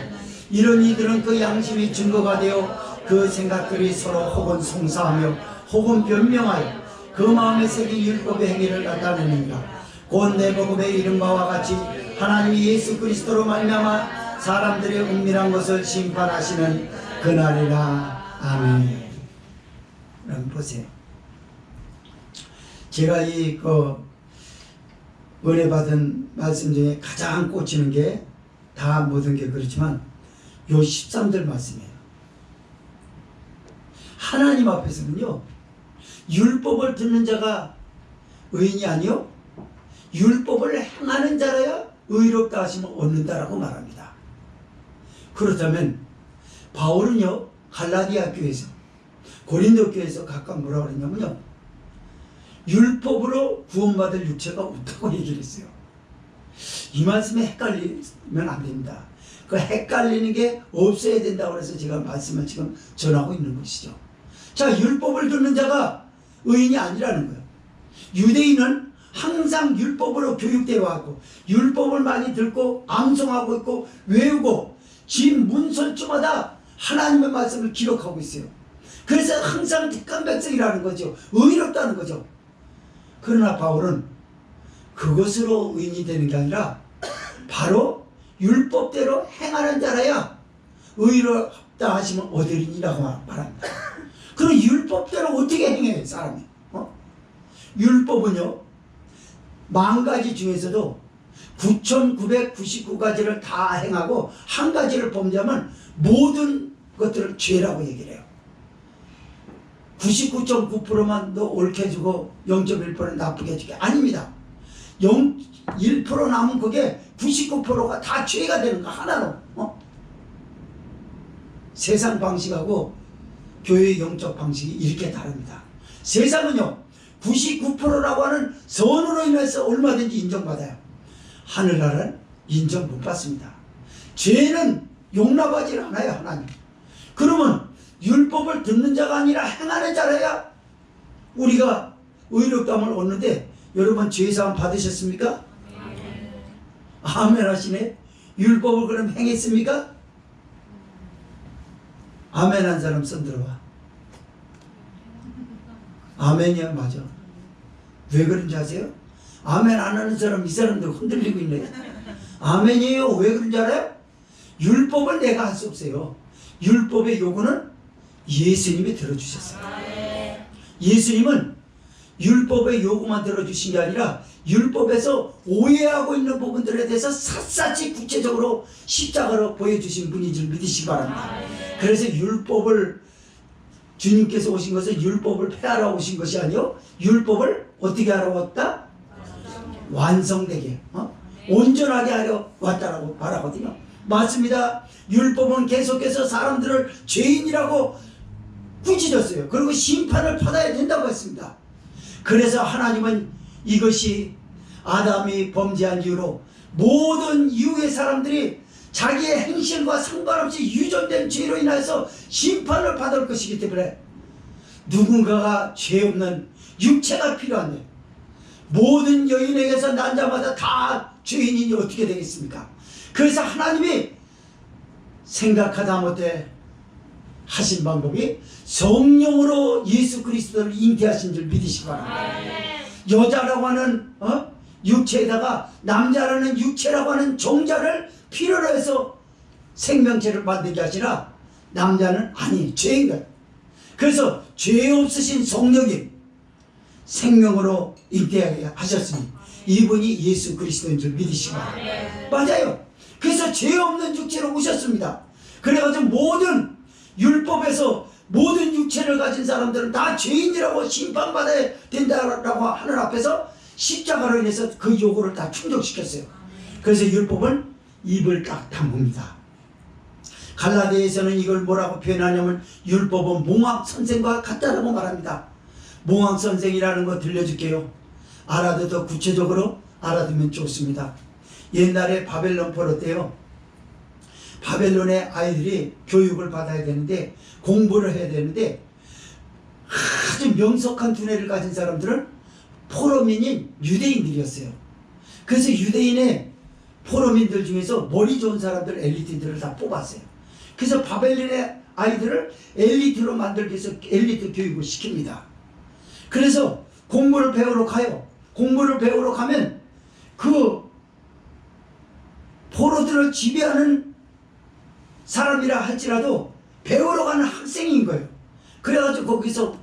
A: 이런 이들은 그 양심이 증거가 되어 그 생각들이 서로 혹은 송사하며 혹은 변명하여 그 마음에 새긴 율법의 행위를 나타내느니라. 곧 내복음에 이른 바와 같이 하나님이 예수 그리스도로 말미암아 사람들의 은밀한 것을 심판하시는 그날이라. 아멘. 그럼 보세요. 제가 은혜 받은 말씀 중에 가장 꽂히는 게 다 모든 게 그렇지만 요 13절 말씀이에요. 하나님 앞에서는요 율법을 듣는 자가 의인이 아니요 율법을 행하는 자라야 의롭다 하심을 얻는다라고 말합니다. 그렇다면 바울은요 갈라디아 교회에서 고린도 교회에서 각각 뭐라고 그랬냐면요 율법으로 구원받을 육체가 없다고 얘기를 했어요. 이 말씀에 헷갈리면 안 됩니다. 그 헷갈리는 게 없어야 된다고 해서 제가 말씀을 지금 전하고 있는 것이죠. 자, 율법을 듣는 자가 의인이 아니라는 거예요. 유대인은 항상 율법으로 교육되어 왔고 율법을 많이 듣고 암송하고 있고 외우고 집 문설주마다 하나님의 말씀을 기록하고 있어요. 그래서 항상 택한 백성이라는 거죠. 의롭다는 거죠. 그러나 바울은 그것으로 의인이 되는 게 아니라 바로 율법대로 행하는 자라야 의롭다 하시면 얻으리니라고 말합니다. 그럼 율법대로 어떻게 행해요 사람이? 율법은요 10,000가지 중에서도 9,999가지를 다 행하고 한 가지를 범죄하면 모든 것들을 죄라고 얘기를 해요. 99.9%만 너 옳게 해주고 0.1%는 나쁘게 해주게 아닙니다. 1% 남은 그게 99%가 다 죄가 되는 거 하나로. 세상 방식하고 교회의 영적 방식이 이렇게 다릅니다. 세상은요 99%라고 하는 선으로 인해서 얼마든지 인정받아요. 하늘나라는 인정 못 받습니다. 죄는 용납하지 않아요 하나님. 그러면 율법을 듣는 자가 아니라 행하는 자라야 우리가 의롭다함을 얻는데 여러분 죄사함 받으셨습니까? 아멘 하시네. 율법을 그럼 행했습니까? 아멘 한 사람 손 들어봐. 아멘이야 맞아. 왜 그런지 아세요? 아멘 안 하는 사람 이 사람들 흔들리고 있네. 아멘이에요. 왜 그런지 알아요? 율법을 내가 할 수 없어요. 율법의 요구는 예수님이 들어주셨어요. 예수님은 율법의 요구만 들어주신 게 아니라 율법에서 오해하고 있는 부분들에 대해서 샅샅이 구체적으로 십자가로 보여주신 분인 줄 믿으시기 바랍니다. 그래서 율법을 주님께서 오신 것은 율법을 폐하러 오신 것이 아니요 율법을 어떻게 하러 왔다? 완성되게 온전하게 하려 왔다라고 말하거든요. 맞습니다. 율법은 계속해서 사람들을 죄인이라고 꾸짖었어요. 그리고 심판을 받아야 된다고 했습니다. 그래서 하나님은 이것이 아담이 범죄한 이유로 모든 이후의 사람들이 자기의 행실과 상관없이 유전된 죄로 인해서 심판을 받을 것이기 때문에 누군가가 죄 없는 육체가 필요한데, 모든 여인에게서 난 자마다 다 죄인이니 어떻게 되겠습니까? 그래서 하나님이 생각하다 못해 하신 방법이 성령으로 예수 그리스도를 잉태하신 줄 믿으시기 바랍니다. 여자라고 하는 육체에다가 남자라는 육체라고 하는 종자를 필요로 해서 생명체를 만들게 하시나 남자는 아니 죄인 거예요. 그래서 죄 없으신 성령님 생명으로 잉태하게 하셨으니 이분이 예수 그리스도인 줄 믿으시기 바랍니다. 맞아요. 그래서 죄 없는 육체로 오셨습니다. 그래가지고 모든 율법에서 모든 육체를 가진 사람들은 다 죄인이라고 심판받아야 된다라고 하는 앞에서 십자가로 인해서 그 요구를 다 충족시켰어요. 그래서 율법은 입을 딱 다뭅니다. 갈라디아에서는 이걸 뭐라고 표현하냐면 율법은 몽학 선생과 같다라고 말합니다. 몽학 선생이라는 거 들려줄게요. 알아도 더 구체적으로 알아두면 좋습니다. 옛날에 바벨론 포로 때요, 바벨론의 아이들이 교육을 받아야 되는데 공부를 해야 되는데 아주 명석한 두뇌를 가진 사람들은 포로민인 유대인들이었어요. 그래서 유대인의 포로민들 중에서 머리 좋은 사람들, 엘리트들을 다 뽑았어요. 그래서 바벨론의 아이들을 엘리트로 만들기 위해서 엘리트 교육을 시킵니다. 그래서 공부를 배우러 가요. 공부를 배우러 가면 그 포로들을 지배하는 사람이라 할지라도 배우러 가는 학생인 거예요. 그래가지고 거기서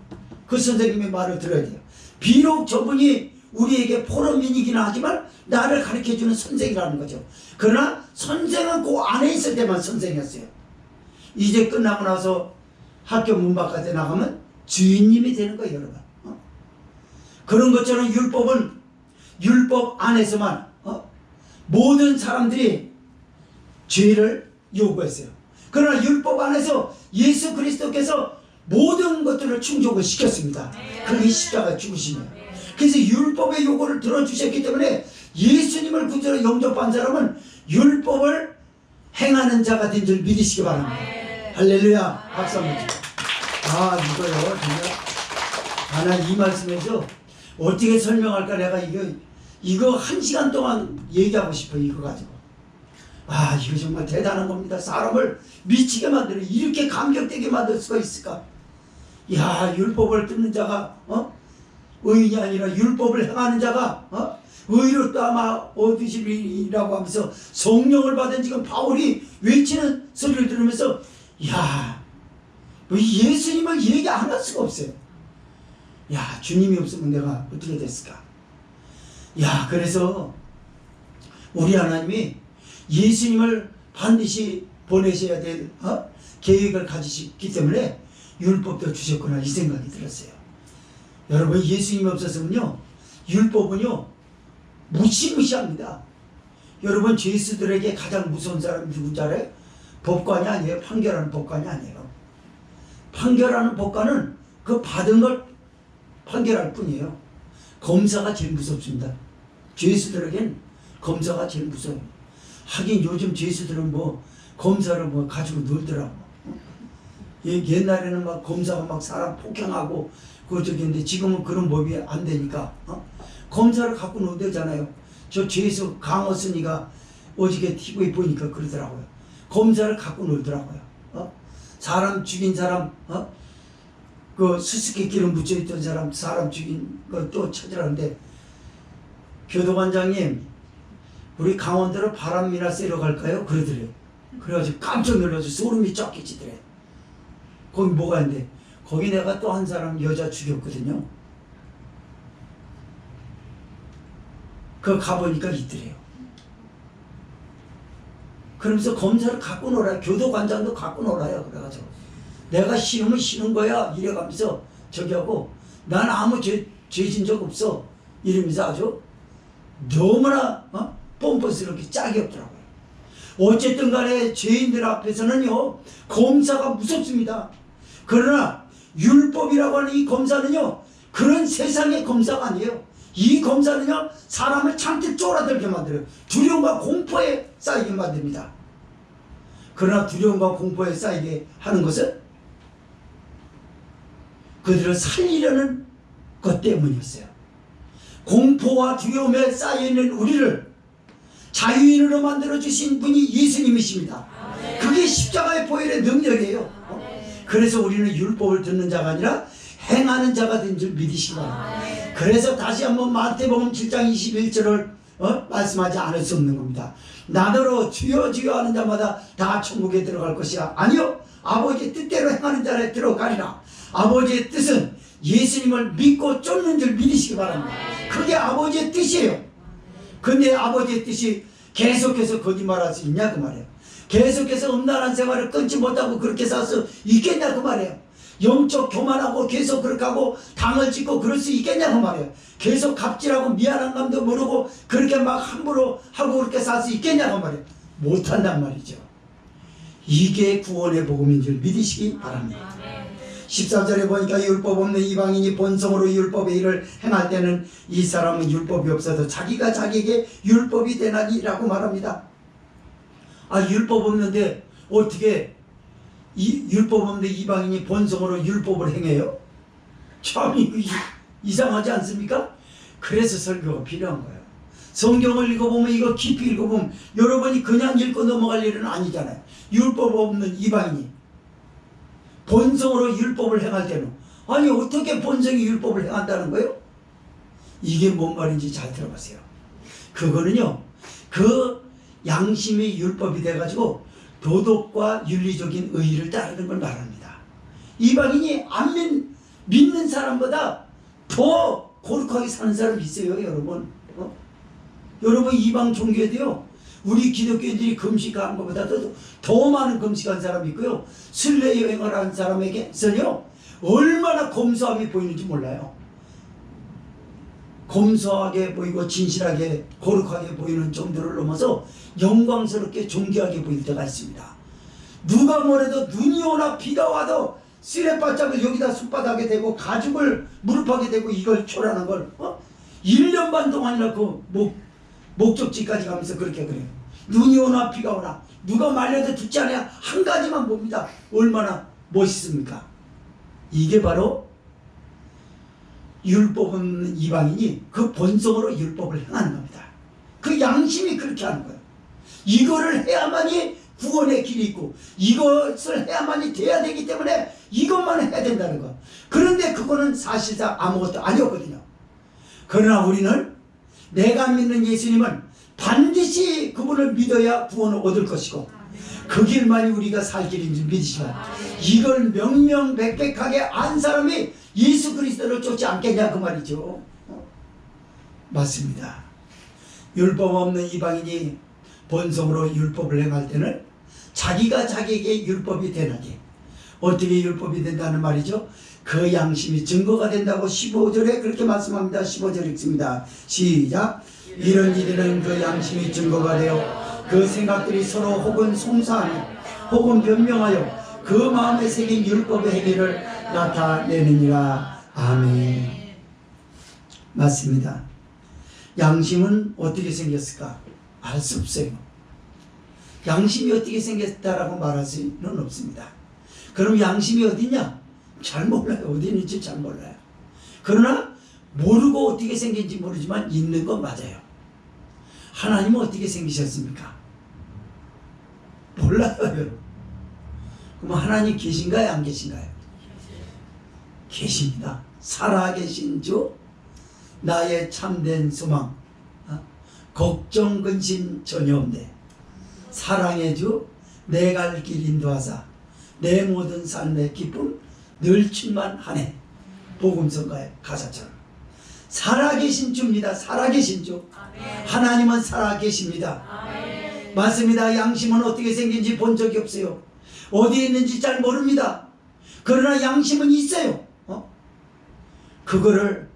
A: 그 선생님의 말을 들어야 돼요. 비록 저분이 우리에게 포로민이긴 하지만 나를 가르쳐주는 선생이라는 거죠. 그러나 선생은 그 안에 있을 때만 선생이었어요. 이제 끝나고 나서 학교 문 바깥에 나가면 주인님이 되는 거예요, 여러분. 그런 것처럼 율법은 율법 안에서만 모든 사람들이 죄를 요구했어요. 그러나 율법 안에서 예수 그리스도께서 모든 것들을 충족을 시켰습니다. 그게 십자가 죽으심이에요. 그래서 율법의 요구를 들어주셨기 때문에 예수님을 구주로 영접한 사람은 율법을 행하는 자가 된 줄 믿으시기 바랍니다. 할렐루야. 박수 한번 주세요. 이거요, 정말. 이 말씀에서 어떻게 설명할까? 내가 이거 1시간 동안 얘기하고 싶어, 이거 가지고. 이거 정말 대단한 겁니다. 사람을 미치게 만들어 이렇게 감격되게 만들 수가 있을까? 율법을 듣는 자가 의인이 아니라 율법을 행하는 자가 의로 아마 얻으시리라고 하면서 성령을 받은 지금 바울이 외치는 소리를 들으면서 예수님을 얘기 안 할 수가 없어요. 주님이 없으면 내가 어떻게 됐을까? 그래서 우리 하나님이 예수님을 반드시 보내셔야 될 계획을 가지시기 때문에 율법도 주셨구나, 이 생각이 들었어요. 여러분, 예수님이 없었으면요 율법은요 무시무시합니다. 여러분, 죄수들에게 가장 무서운 사람이 누군지 알아요? 법관이 아니에요. 판결하는 법관이 아니에요. 판결하는 법관은 그 받은 걸 판결할 뿐이에요. 검사가 제일 무섭습니다. 죄수들에겐 검사가 제일 무서워요. 하긴 요즘 죄수들은 검사를 가지고 놀더라고. 옛날에는 막 검사가 막 사람 폭행하고 그랬는데 지금은 그런 법이 안 되니까 검사를 갖고 놀대잖아요. 저 죄수 강호순이가 어저께 TV 보니까 그러더라고요. 검사를 갖고 놀더라고요. 사람 죽인 사람, 그 수수께 기름 묻혀있던 사람 죽인 거 또 찾으라는데, 교도관장님, 우리 강원도로 바람이나 쐬러 갈까요? 그러더래요. 그래가지고 깜짝 놀라서 소름이 쫙 끼치더래. 거기 뭐가 있는데, 거기 내가 또 한 사람 여자 죽였거든요. 그거 가보니까 있더래요. 그러면서 검사를 갖고 놀아요. 교도관장도 갖고 놀아요. 그래가지고 내가 싫으면 싫은 거야 이래가면서 저기하고, 난 아무 죄진 적 없어 이러면서 아주 너무나 뻔뻔스럽게 짝이 없더라고요. 어쨌든 간에 죄인들 앞에서는요 검사가 무섭습니다. 그러나 율법이라고 하는 이 검사는요 그런 세상의 검사가 아니에요. 이 검사는요 사람을 잔뜩 쫄아들게 만들어요. 두려움과 공포에 쌓이게 만듭니다. 그러나 두려움과 공포에 쌓이게 하는 것은 그들을 살리려는 것 때문이었어요. 공포와 두려움에 쌓여있는 우리를 자유인으로 만들어주신 분이 예수님이십니다. 그게 십자가의 보혈의 능력이에요. 그래서 우리는 율법을 듣는 자가 아니라 행하는 자가 된 줄 믿으시기 바랍니다. 그래서 다시 한번 마태복음 7장 21절을 말씀하지 않을 수 없는 겁니다. 나더러 주여 주여 하는 자마다 다 천국에 들어갈 것이야. 아니요, 아버지의 뜻대로 행하는 자에 들어가리라. 아버지의 뜻은 예수님을 믿고 쫓는 줄 믿으시기 바랍니다. 그게 아버지의 뜻이에요. 근데 아버지의 뜻이 계속해서 거짓말할 수 있냐 그 말이에요. 계속해서 음란한 생활을 끊지 못하고 그렇게 살 수 있겠냐 그 말이에요. 영적 교만하고 계속 그렇게 하고 당을 짓고 그럴 수 있겠냐 그 말이에요. 계속 갑질하고 미안한 감도 모르고 그렇게 막 함부로 하고 그렇게 살 수 있겠냐 그 말이에요. 못한단 말이죠. 이게 구원의 복음인 줄 믿으시기 바랍니다. 14절에 보니까 율법 없는 이방인이 본성으로 율법의 일을 행할 때는 이 사람은 율법이 없어도 자기가 자기에게 율법이 되나니라고 말합니다. 아, 율법 없는데 어떻게 이 율법 없는데 이방인이 본성으로 율법을 행해요? 참 이상하지 않습니까? 그래서 설교가 필요한 거예요. 성경을 읽어보면 이거 깊이 읽어보면 여러분이 그냥 읽고 넘어갈 일은 아니잖아요. 율법 없는 이방인이 본성으로 율법을 행할 때는 아니 어떻게 본성이 율법을 행한다는 거예요? 이게 뭔 말인지 잘 들어보세요. 그거는요 그 양심이 율법이 돼가지고 도덕과 윤리적인 의의를 따르는 걸 말합니다. 이방인이 안 믿는 사람보다 더 거룩하게 사는 사람이 있어요. 여러분 여러분 이방 종교에도요 우리 기독교인들이 금식한 것보다도 더 많은 금식한 사람이 있고요. 순례 여행을 한 사람에게서는요 얼마나 검소함이 보이는지 몰라요. 검소하게 보이고 진실하게 거룩하게 보이는 정도를 넘어서 영광스럽게 존귀하게 보일 때가 있습니다. 누가 뭐래도 눈이 오나 비가 와도 쓰레바짝을 여기다 손바닥에 대고 가죽을 무릎하게 대고 이걸 초라는 걸 1년 반 동안이나 그 목적지까지 가면서 그렇게 그래요. 눈이 오나 비가 오나 누가 말려도 듣지 않아야 한 가지만 봅니다. 얼마나 멋있습니까? 이게 바로 율법 없는 이방인이 그 본성으로 율법을 행하는 겁니다. 그 양심이 그렇게 하는 거예요. 이거를 해야만이 구원의 길이 있고 이것을 해야만이 돼야 되기 때문에 이것만 해야 된다는 거. 그런데 그거는 사실상 아무것도 아니었거든요. 그러나 우리는 내가 믿는 예수님은 반드시 그분을 믿어야 구원을 얻을 것이고 그 길만이 우리가 살 길인 줄 믿으시면 이걸 명명백백하게 안 사람이 예수 그리스도를 쫓지 않겠냐 그 말이죠. 맞습니다. 율법 없는 이방인이 본성으로 율법을 행할 때는 자기가 자기에게 율법이 되나니 어떻게 율법이 된다는 말이죠? 그 양심이 증거가 된다고 15절에 그렇게 말씀합니다. 15절 읽습니다. 시작. 이런 일에는 그 양심이 증거가 되어 그 생각들이 서로 혹은 송사하며 혹은 변명하여 그 마음에 새긴 율법의 행위를 나타내느니라. 아멘. 맞습니다. 양심은 어떻게 생겼을까? 알 수 없어요. 양심이 어떻게 생겼다라고 말할 수는 없습니다. 그럼 양심이 어디냐? 잘 몰라요. 어디 있는지 잘 몰라요. 그러나 모르고 어떻게 생긴지 모르지만 있는 건 맞아요. 하나님은 어떻게 생기셨습니까? 몰라요. 여러분. 그럼 하나님 계신가요? 안 계신가요? 계십니다. 살아계신 주, 나의 참된 소망, 걱정 근심 전혀 없네. 사랑의 주, 내 갈 길 인도하사 내 모든 삶의 기쁨 늘 충만하네. 복음성가의 가사처럼 살아계신 주입니다. 살아계신 주. 하나님은 살아계십니다. 맞습니다. 양심은 어떻게 생긴지 본 적이 없어요. 어디에 있는지 잘 모릅니다. 그러나 양심은 있어요. 그거를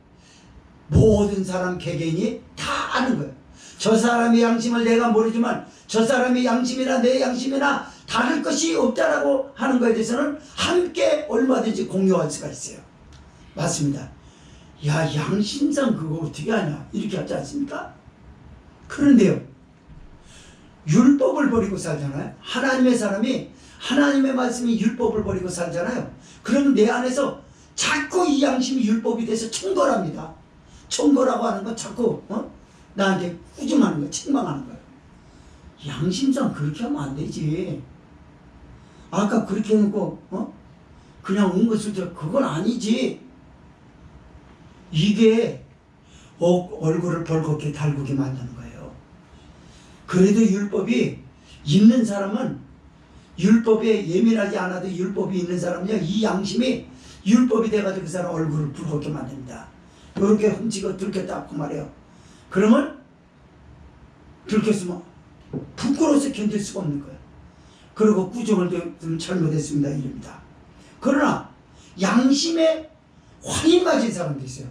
A: 모든 사람 개개인이 다 아는 거예요. 저 사람의 양심을 내가 모르지만 저 사람의 양심이나 내 양심이나 다를 것이 없다라고 하는 것에 대해서는 함께 얼마든지 공유할 수가 있어요. 맞습니다. 야, 양심상 그거 어떻게 하냐 이렇게 하지 않습니까? 그런데요, 율법을 버리고 살잖아요. 하나님의 사람이 하나님의 말씀이 율법을 버리고 살잖아요. 그러면 내 안에서 자꾸 이 양심이 율법이 돼서 청거랍니다. 청거라고 하는 건 자꾸 나한테 꾸중하는 거예요. 책망하는 거예요. 양심상 그렇게 하면 안 되지. 아까 그렇게 해놓고 그냥 은근슬쩍 그건 아니지. 이게 얼굴을 벌겋게 달구게 만드는 거예요. 그래도 율법이 있는 사람은, 율법에 예민하지 않아도 율법이 있는 사람은요, 이 양심이 율법이 돼가지고 그 사람 얼굴을 붉게 만듭니다. 이렇게 훔치고 들켰다 그 말이에요. 그러면 들켰으면 부끄러워서 견딜 수가 없는 거예요. 그리고 꾸중을 좀 잘못했습니다 이럽니다. 그러나 양심에 화인 맞은 사람도 있어요.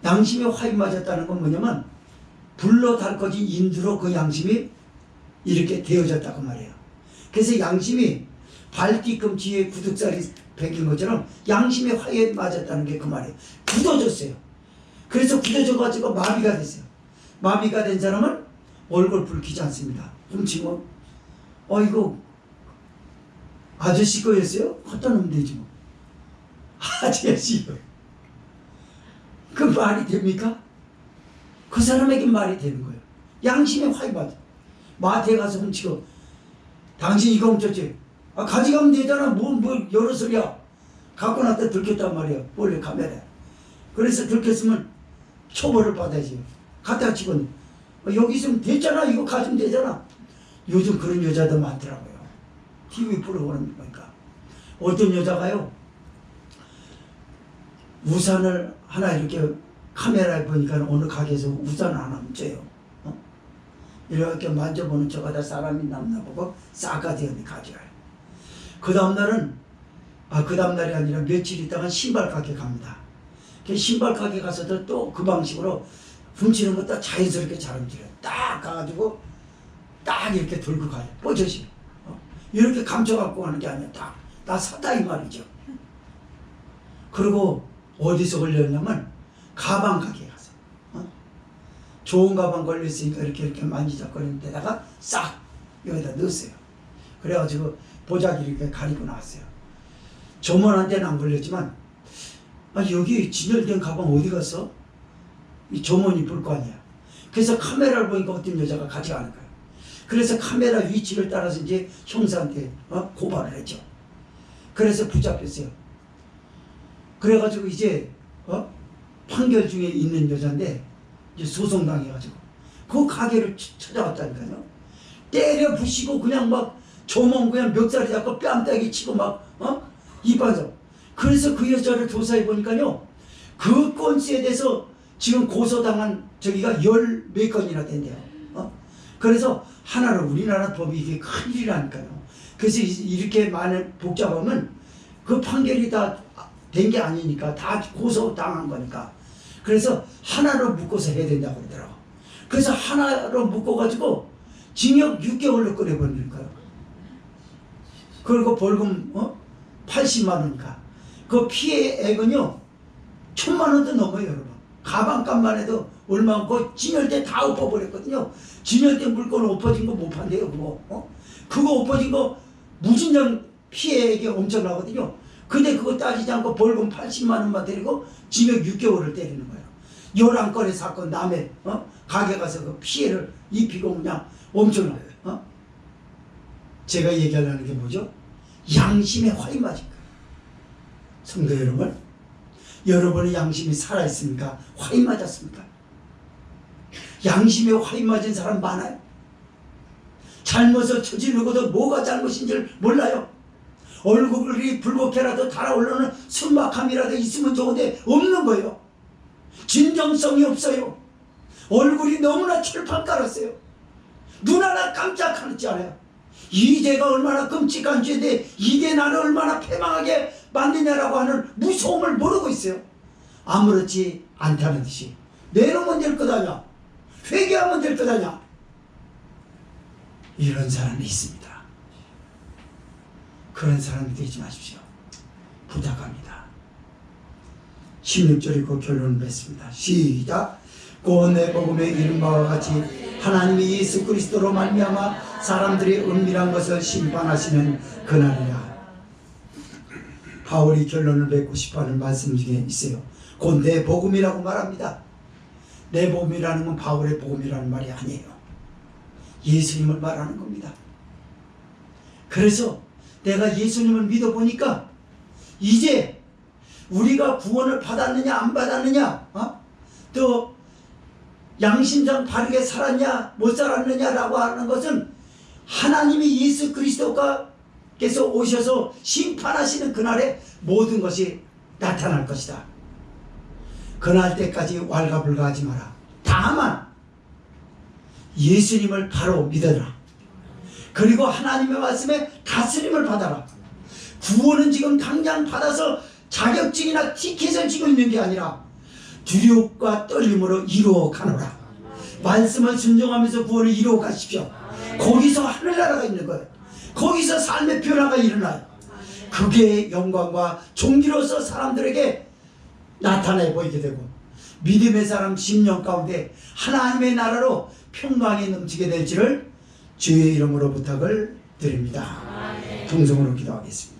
A: 양심에 화인 맞았다는 건 뭐냐면 불로 달궈진 인두로 그 양심이 이렇게 되어졌다 그 말이에요. 그래서 양심이 발뒤꿈치에 구둑살이 베낀 것처럼 양심에 화에 맞았다는 게 그 말이에요. 굳어졌어요. 그래서 굳어져가지고 마비가 됐어요. 마비가 된 사람은 얼굴 붉히지 않습니다. 훔치고 이거 아저씨 거였어요? 갖다 놓으면 되지 뭐. 아저씨요. 그 말이 됩니까? 그 사람에게 말이 되는 거예요. 양심에 화이 맞아. 마트에 가서 훔치고 당신 이거 훔쳤지? 가져가면 되잖아. 뭐 여러 소리야. 갖고 났다 들켰단 말이야. 원래 카메라에. 그래서 들켰으면 처벌을 받아야지. 갖다 치고 여기 있으면 됐잖아. 이거 가지면 되잖아. 요즘 그런 여자도 많더라고요. TV 프로그램 보니까. 어떤 여자가요, 우산을 하나 이렇게 카메라에 보니까 어느 가게에서 우산을 하나 훔쳐요. 이렇게 만져보는 척하다 사람이 남나 보고 싸가지 없이 가져가요. 그 다음날은, 그 다음날이 아니라 며칠 있다가 신발 가게 갑니다. 그 신발 가게 가서도 또 그 방식으로 훔치는 것도 자연스럽게 잘 훔쳐요. 딱 가가지고 딱 이렇게 들고 가요. 뽀젓이. 이렇게 감춰갖고 가는 게 아니라 다 샀다 이 말이죠. 그리고 어디서 걸렸냐면 가방 가게 가서 좋은 가방 걸렸으니까 이렇게 만지작거리는 데다가 싹 여기다 넣었어요. 그래가지고 보자기 이렇게 가리고 나왔어요. 조문한테는 안 걸렸지만 여기 진열된 가방 어디 갔어? 이 조문이 볼 거 아니야. 그래서 카메라를 보니까 어떤 여자가 가져가는 거예요. 그래서 카메라 위치를 따라서 이제 형사한테 고발을 했죠. 그래서 붙잡혔어요. 그래가지고 이제 판결 중에 있는 여자인데 이제 소송당해가지고 그 가게를 찾아갔다니까요. 때려 부시고 그냥 막 조문 그냥 멱살이 잡고 뺨따기 치고 막 이빠져. 그래서 그 여자를 조사해 보니까요, 그 건수에 대해서 지금 고소당한 저기가 10몇 건이나 된대요. 그래서 하나로 우리나라 법이 이게 큰일이라니까요. 그래서 이렇게 많은 복잡하면 그 판결이 다 된 게 아니니까 다 고소당한 거니까. 그래서 하나로 묶어서 해야 된다고 그러더라고. 그래서 하나로 묶어가지고 징역 6개월로 끌어버리는 거예요. 그리고 벌금 80만 원이니까. 그 피해액은요 1000만 원도 넘어요 여러분. 가방값만 해도 얼마고 진열대 다 엎어버렸거든요. 진열대 물건 엎어진 거 못 판대요 그거. 그거 엎어진 거 무진장 피해액이 엄청나거든요. 근데 그거 따지지 않고 벌금 80만 원만 때리고 징역 6개월을 때리는 거예요. 11건의 사건 남의 가게 가서 그 피해를 입히고 그냥 엄청나요. 제가 얘기하려는 게 뭐죠? 양심에 화이 맞은 거예요. 성도 여러분, 여러분의 양심이 살아있습니까? 화이 맞았습니까? 양심에 화이 맞은 사람 많아요. 잘못을 저지르고도 뭐가 잘못인지를 몰라요. 얼굴이 붉게라도 달아오르는 순박함이라도 있으면 좋은데 없는 거예요. 진정성이 없어요. 얼굴이 너무나 철판 깔았어요. 눈 하나 깜짝하지 않아요. 이 죄가 얼마나 끔찍한 죄인데 이게 나를 얼마나 패망하게 만드냐라고 하는 무서움을 모르고 있어요. 아무렇지 않다는 듯이 내놓으면 될 것 아냐, 회개하면 될 것 아냐. 이런 사람이 있습니다. 그런 사람이 되지 마십시오. 부탁합니다. 16절이고 결론을 맺습니다. 시작. 구원의 복음에 이른 바와 같이 하나님이 예수 그리스도로 말미암아 사람들이 은밀한 것을 심판하시는 그날이라. 바울이 결론을 맺고 싶어하는 말씀 중에 있어요. 곧 내 복음이라고 말합니다. 내 복음이라는 건 바울의 복음이라는 말이 아니에요. 예수님을 말하는 겁니다. 그래서 내가 예수님을 믿어보니까 이제 우리가 구원을 받았느냐 안 받았느냐, 또 양심상 바르게 살았냐 못 살았느냐라고 하는 것은 하나님이 예수 그리스도께서 오셔서 심판하시는 그날에 모든 것이 나타날 것이다. 그날 때까지 왈가불가하지 마라. 다만 예수님을 바로 믿어라. 그리고 하나님의 말씀에 다스림을 받아라. 구원은 지금 당장 받아서 자격증이나 티켓을 쥐고 있는 게 아니라 두려움과 떨림으로 이루어 가노라. 말씀을 순종하면서 구원을 이루어 가십시오. 거기서 하늘나라가 있는 거예요. 거기서 삶의 변화가 일어나요. 그게 영광과 종기로서 사람들에게 나타내 보이게 되고 믿음의 사람 10년 가운데 하나님의 나라로 평강이 넘치게 될지를 주의 이름으로 부탁을 드립니다. 통성으로 기도하겠습니다.